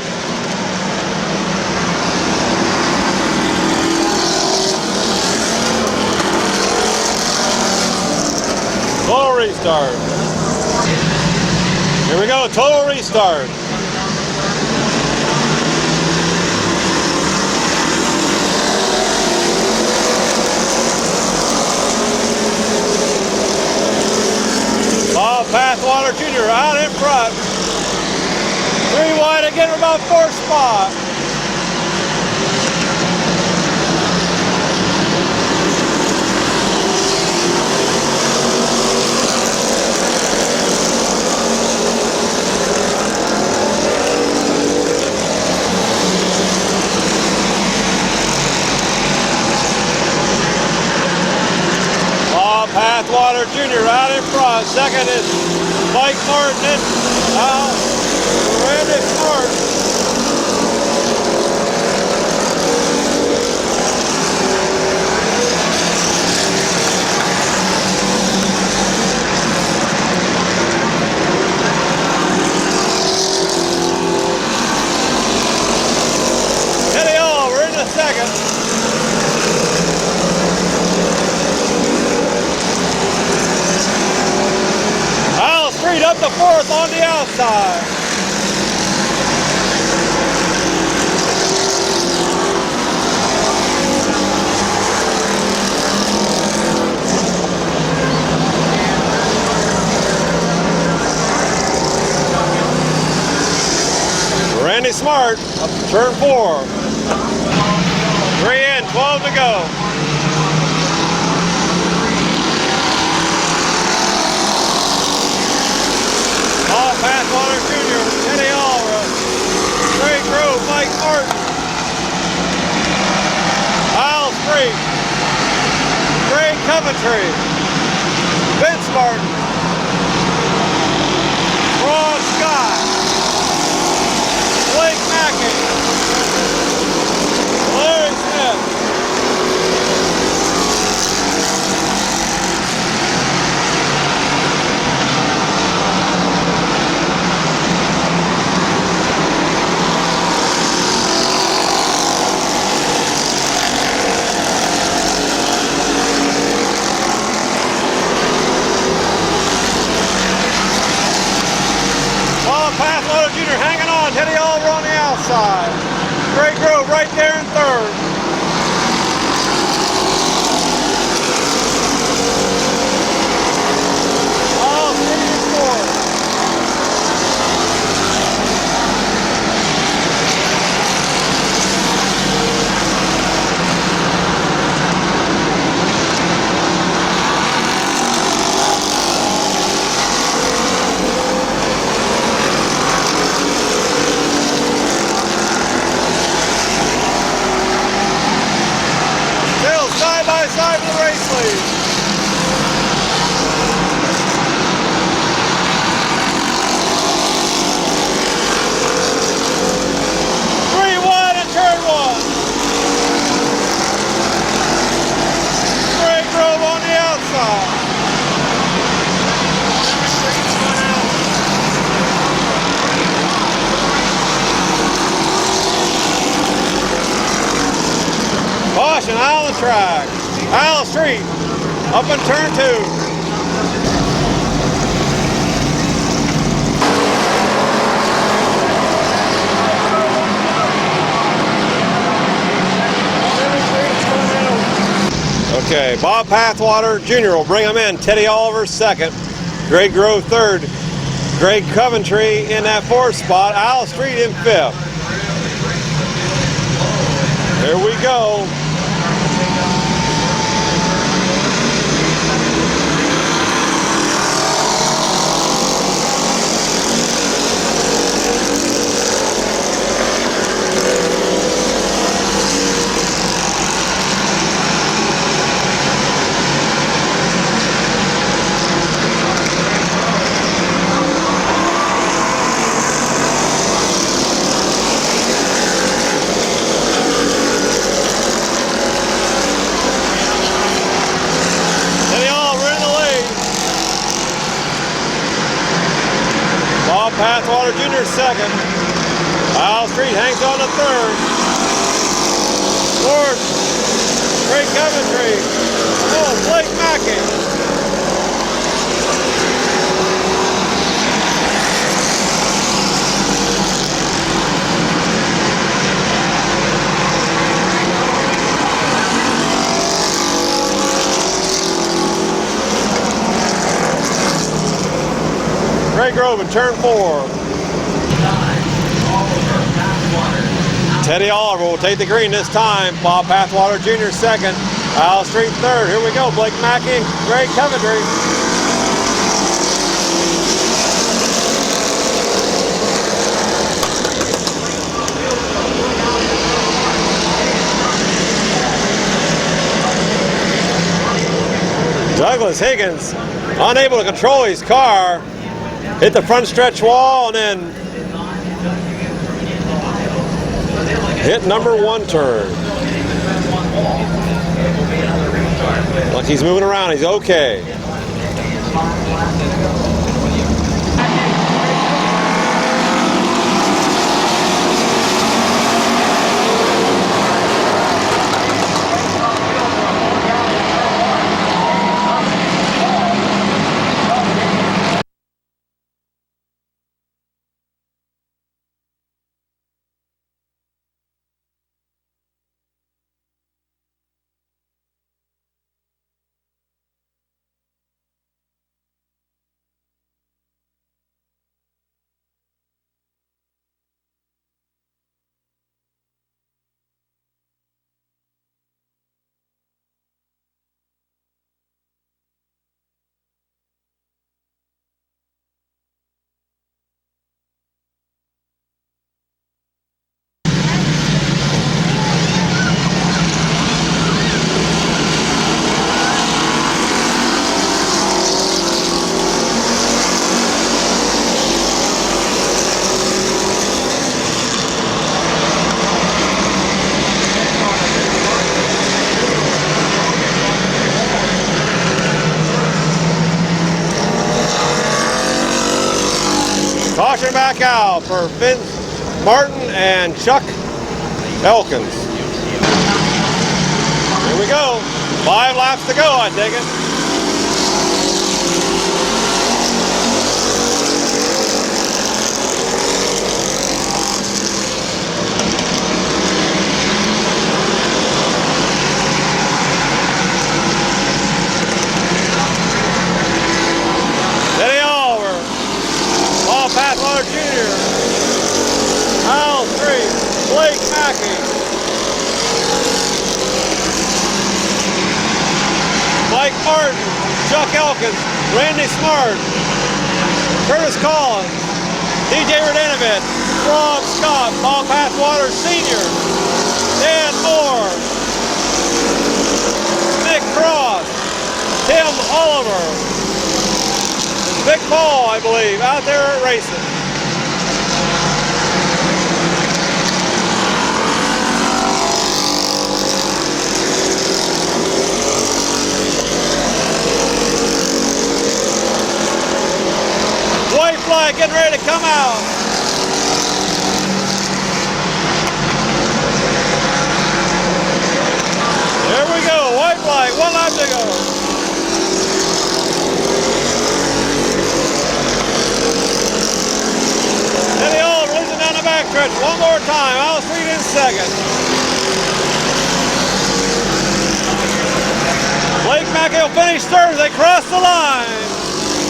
Total restart. Here we go, total restart. Bob Pathwater Jr. out in front. 3 wide again for about 4th spot. Bob Pathwater Jr. out in front. Second is Mike Martin. Randy Smart. Teddy Oliver in the second. Al Street up to 4th on the outside. Randy Smart up to turn 4. 3 in, 12 to go. Paul Pathwater Jr., Teddy Allra, Craig Grove, Mike Martin, Al Street, Craig Coventry, Vince Martin, Ron Scott, Blake Mackey, Larry Smith, Pathwater Jr. hanging on, Teddy Oliver on the outside. Craig Grove right there in 3rd. All 3 and 4. Side of the race lead. Three wide in turn 1. Craig Grove on the outside. Caution, Island track. Isle Street, up in turn 2. Okay, Bob Pathwater Jr. will bring him in. Teddy Oliver 2nd. Greg Grove 3rd. Greg Coventry in that 4th spot. Isle Street in 5th. Here we go. Pathwater Jr. second. Isle Street hangs on to third. Fourth, Great Coventry. Oh, Blake Mackey. Greg Grove in turn 4. Teddy Oliver will take the green this time. Bob Pathwater Jr. second. Isle Street third. Here we go. Blake Mackey, Greg Coventry. Douglas Higgins, unable to control his car, hit the front stretch wall and then hit number 1 turn. Like he's moving around, he's okay. Caution back out for Vince Martin and Chuck Elkins. Here we go. 5 laps to go, I take it. Pathwater Jr., Isle Street, Blake Mackey, Mike Martin, Chuck Elkins, Randy Smart, Curtis Collins, DJ Radenovich, Rob Scott, Paul Pathwater Sr., Dan Moore, Nick Cross, Tim Oliver, Big Paul, I believe, out there racing. White flag getting ready to come out. There we go, white flag, 1 lap to go. Teddy Oliver losing down the backstretch 1 more time. Isle Street in second. Blake Mackey will finish third as they cross the line.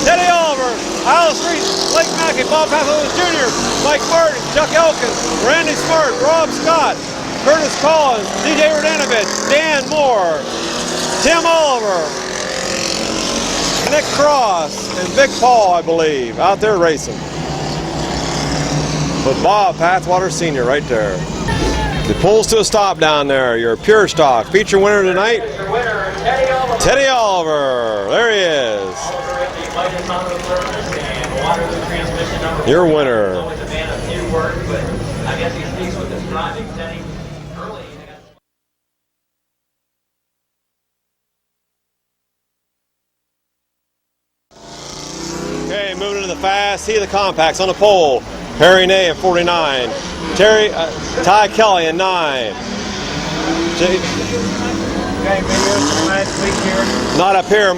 Teddy Oliver, Isle Street, Blake Mackey, Bob Pathwater Jr., Mike Martin, Chuck Elkins, Randy Smart, Rob Scott, Curtis Collins, DJ Radenovich, Dan Moore, Tim Oliver, Nick Cross, and Big Paul, I believe, out there racing. With Bob Pathwater Sr. right there. It pulls to a stop down there. Your pure stock feature winner tonight, Teddy Oliver. There he is. Your winner. Okay, moving into the fast. See the compacts on the pole. Harry Ney at 49. Ty Kelly at 9. Not up here.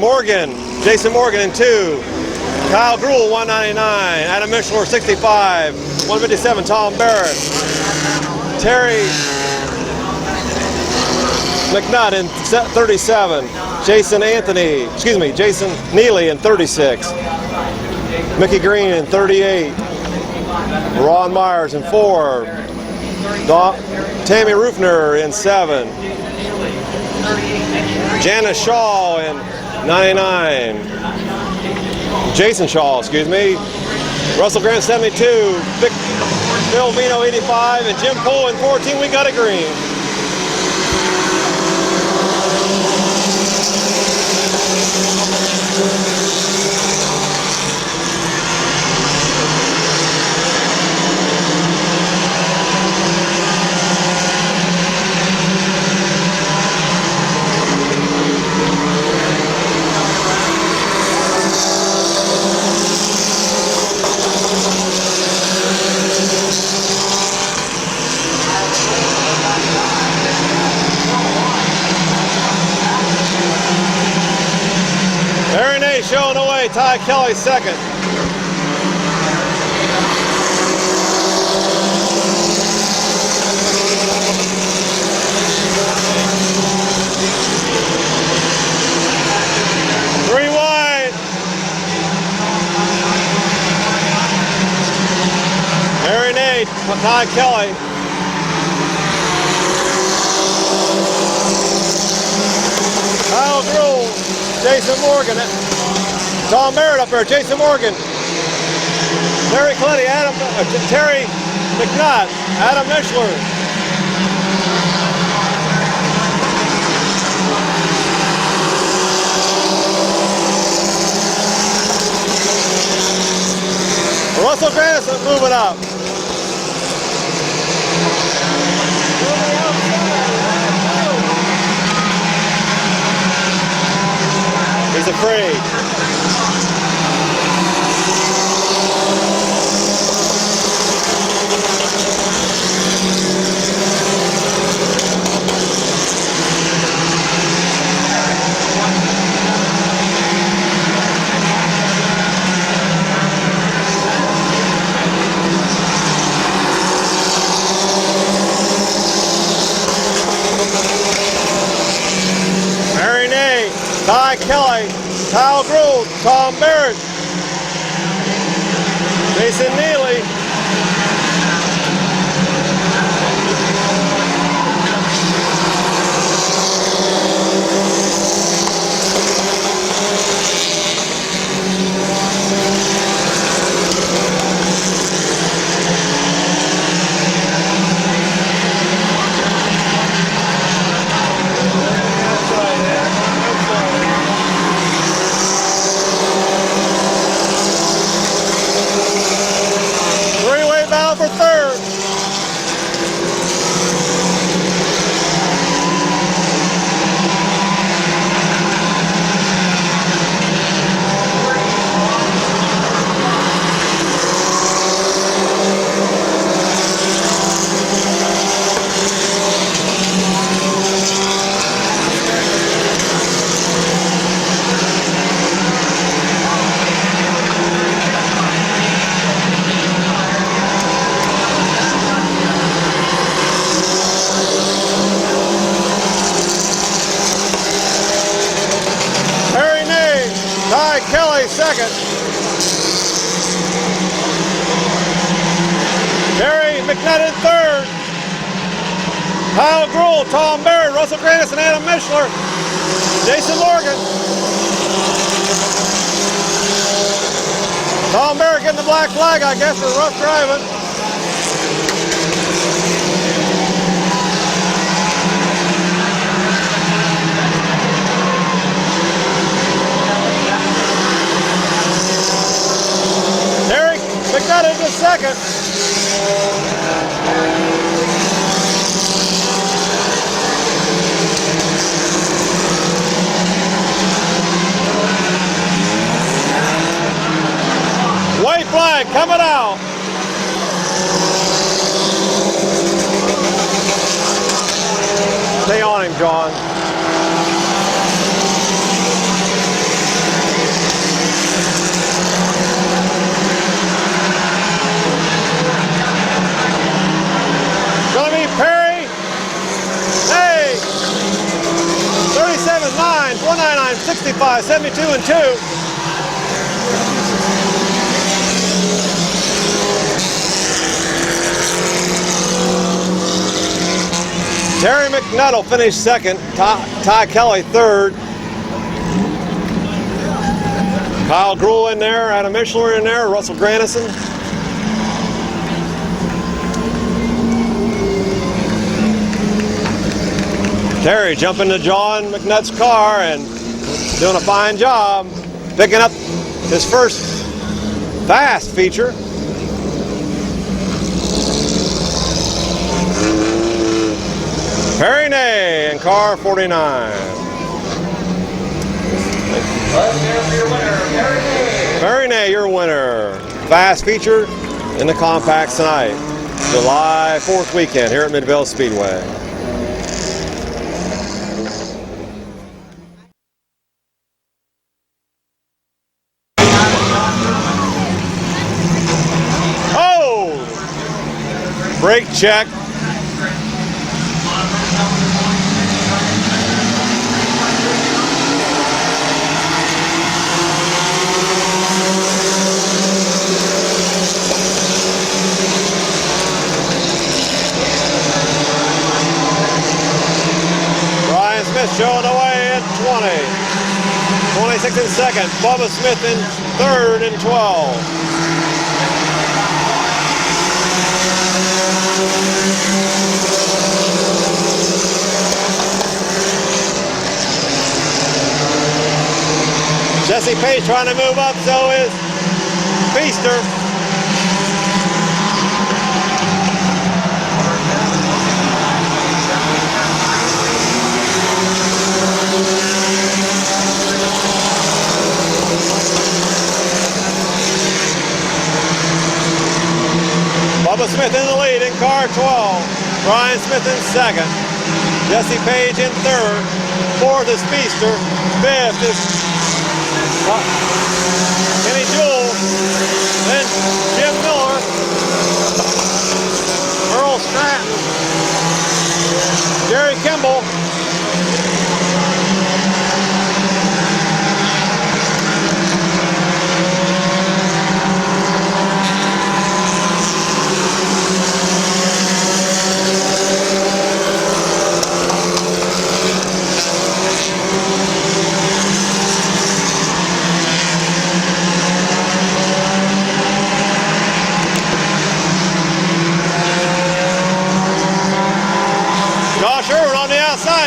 Jason Morgan in 2. Kyle Gruhl 199. Adam Mishler 65. 157 Tom Barrett. Terry McNutt in 37. Jason Neely in 36. Mickey Green in 38. Ron Myers in 4. Tammy Rufner in 7. Janice Shaw in 99. Jason Shaw, excuse me. Russell Grant 72. Phil Vino 85. And Jim Poole in 14. We got a green. Showing away, Ty Kelly second. Three wide. Harry Nate, Ty Kelly. Kyle Gruhl, Jason Morgan. Tom Barrett up there, Jason Morgan, Terry Cletty, Terry McNutt, Adam Mishler. Russell Grandison moving up. He's afraid. Ty Kelly, Kyle Gruhl, Tom Barrett, Jason Neely. Kelly second. Terry McNutt in third. Kyle Gruhl, Tom Barrett, Russell Grandison, Adam Mishler, Jason Morgan. Tom Barrett getting the black flag, I guess, for rough driving. McNutt into second. White flag coming out. Stay on him, John. Gonna be Perry. Hey. 37, 9, 499, 65, 72, and 2. Terry McNutt finished second. Ty Kelly third. Kyle Gruhl in there. Adam Mishler in there. Russell Granison. Terry jumping to John McNutt's car and doing a fine job picking up his first fast feature. Perry Nay in car 49. Perry Nay, your winner. Fast feature in the compacts tonight. July 4th weekend here at Midvale Speedway. Brake check. Brian Smith showing away at 20. 26 in second. Bubba Smith in third and 12. Jesse Page trying to move up, so is Feaster. Bubba Smith in the lead in car 12. Brian Smith in second. Jesse Page in third. Fourth is Feaster. Fifth is Kenny Jewell, then Jim Miller, Earl Stratton, Jerry Kimball,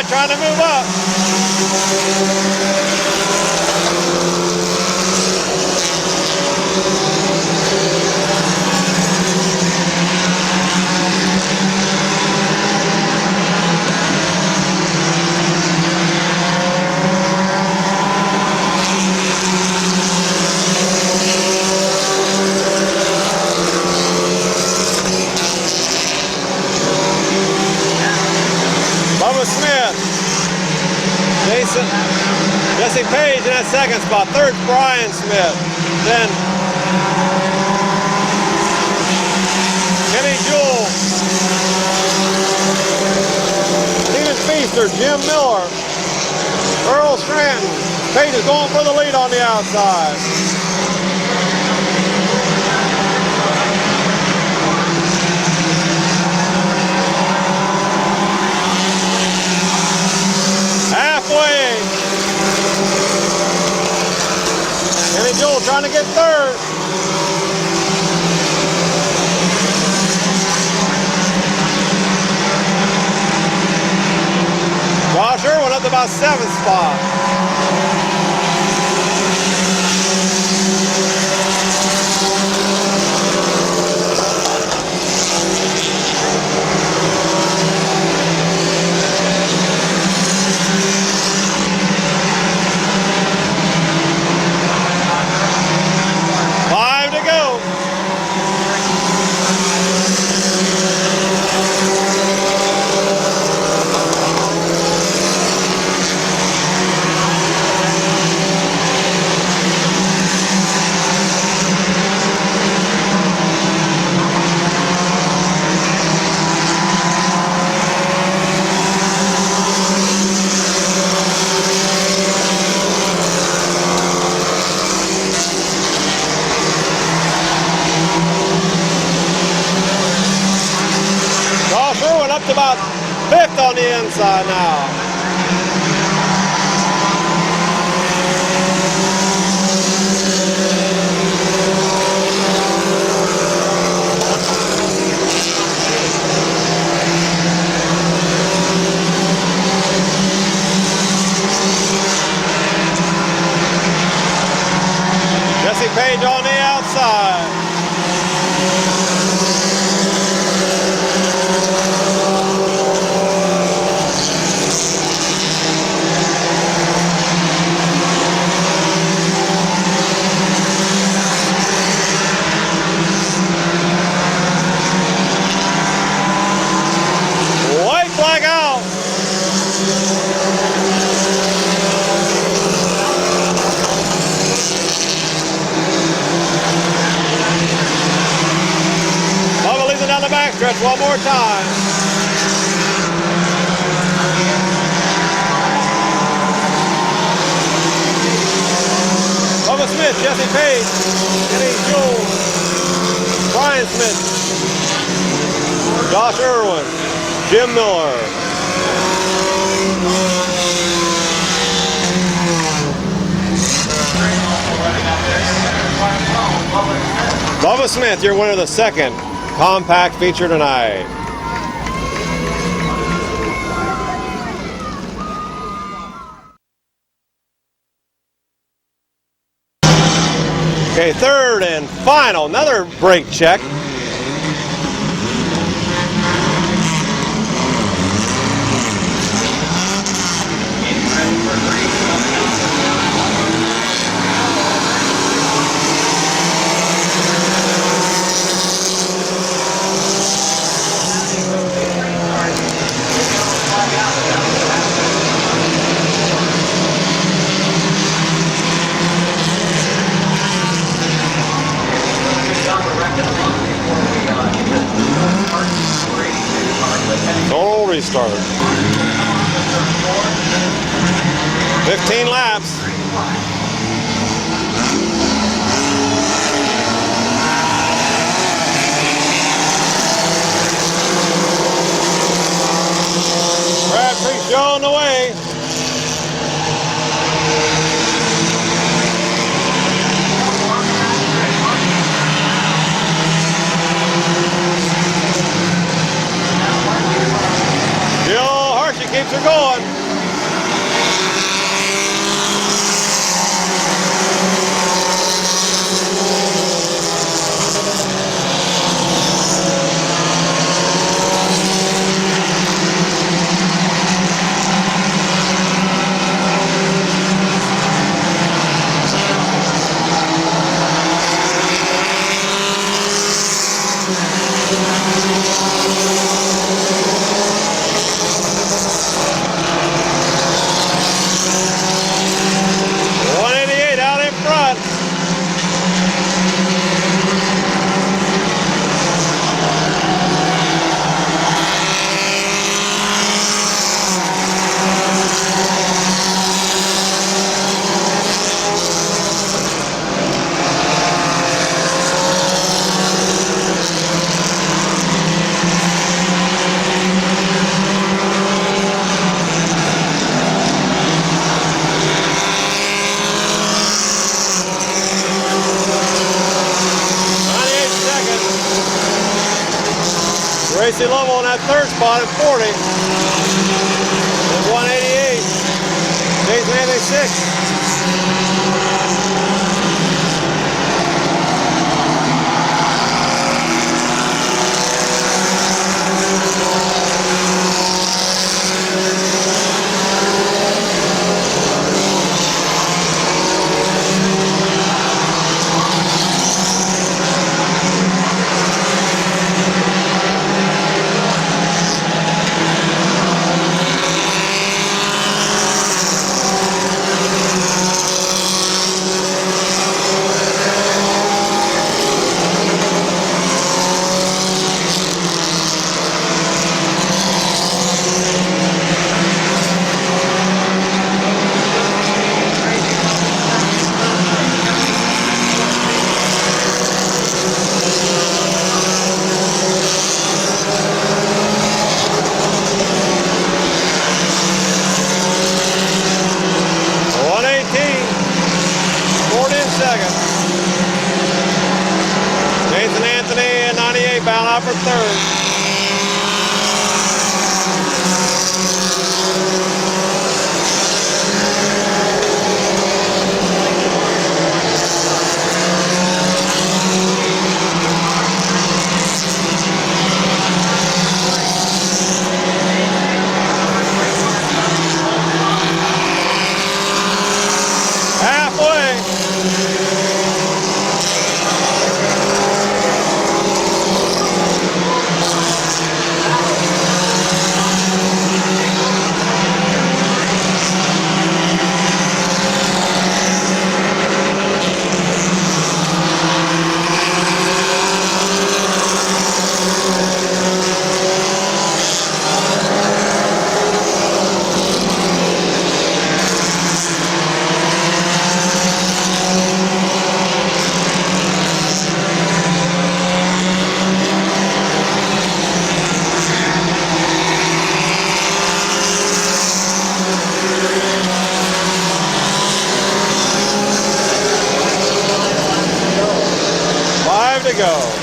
trying to move up. Bubba Smith. Jesse Page in that second spot. Third, Brian Smith. Then Kenny Jewell. Steven Feaster, Jim Miller, Earl Stratton. Page is going for the lead on the outside. Halfway. Kenny Jewell trying to get third. Josh Irwin up to about 7th spot. Five to go. inside now. Jesse Page on the outside. White flag out. Bubba leads it down the backstretch one more time. Bubba Smith, Jesse Page, Kenny Jules, Brian Smith, Josh Irwin, Jim Miller. Bubba Smith, your winner of the second compact feature tonight. Okay, third and final, another brake check. Total restart. 15 laps. Crabtree showing the way. Jill Hershey keeps her going. Tracy Lovell in that third spot at 40. At 188. James Manley 6. out for third. Halfway. To go.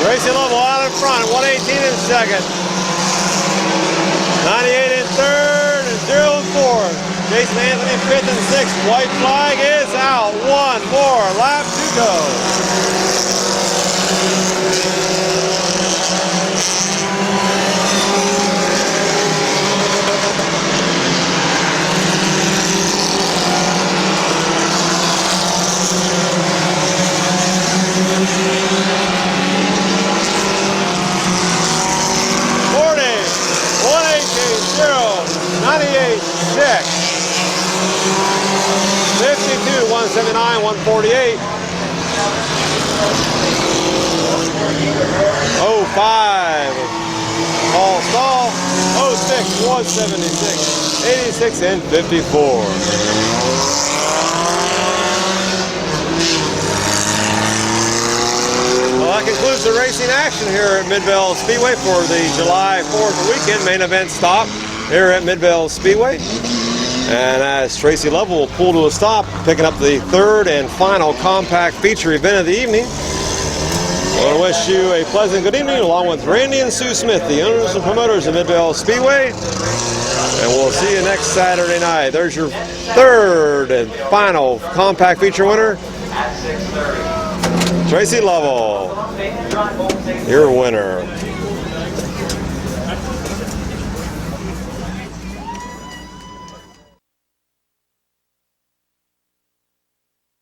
Racing level out in front, 118 in second. 98 in third and 0 in fourth. Jason Anthony in fifth and sixth. White flag is out. One more lap to go. Check. 52, 179, 148. 05. Paul Stahl. 06, 176, 86, and 54. Well, that concludes the racing action here at Midvale Speedway for the July 4th weekend main event stop here at Midvale Speedway. And as Tracy Lovell will pull to a stop, picking up the third and final compact feature event of the evening. I want to wish you a pleasant good evening along with Randy and Sue Smith, the owners and promoters of Midvale Speedway. And we'll see you next Saturday night. There's your third and final compact feature winner, Tracy Lovell, your winner.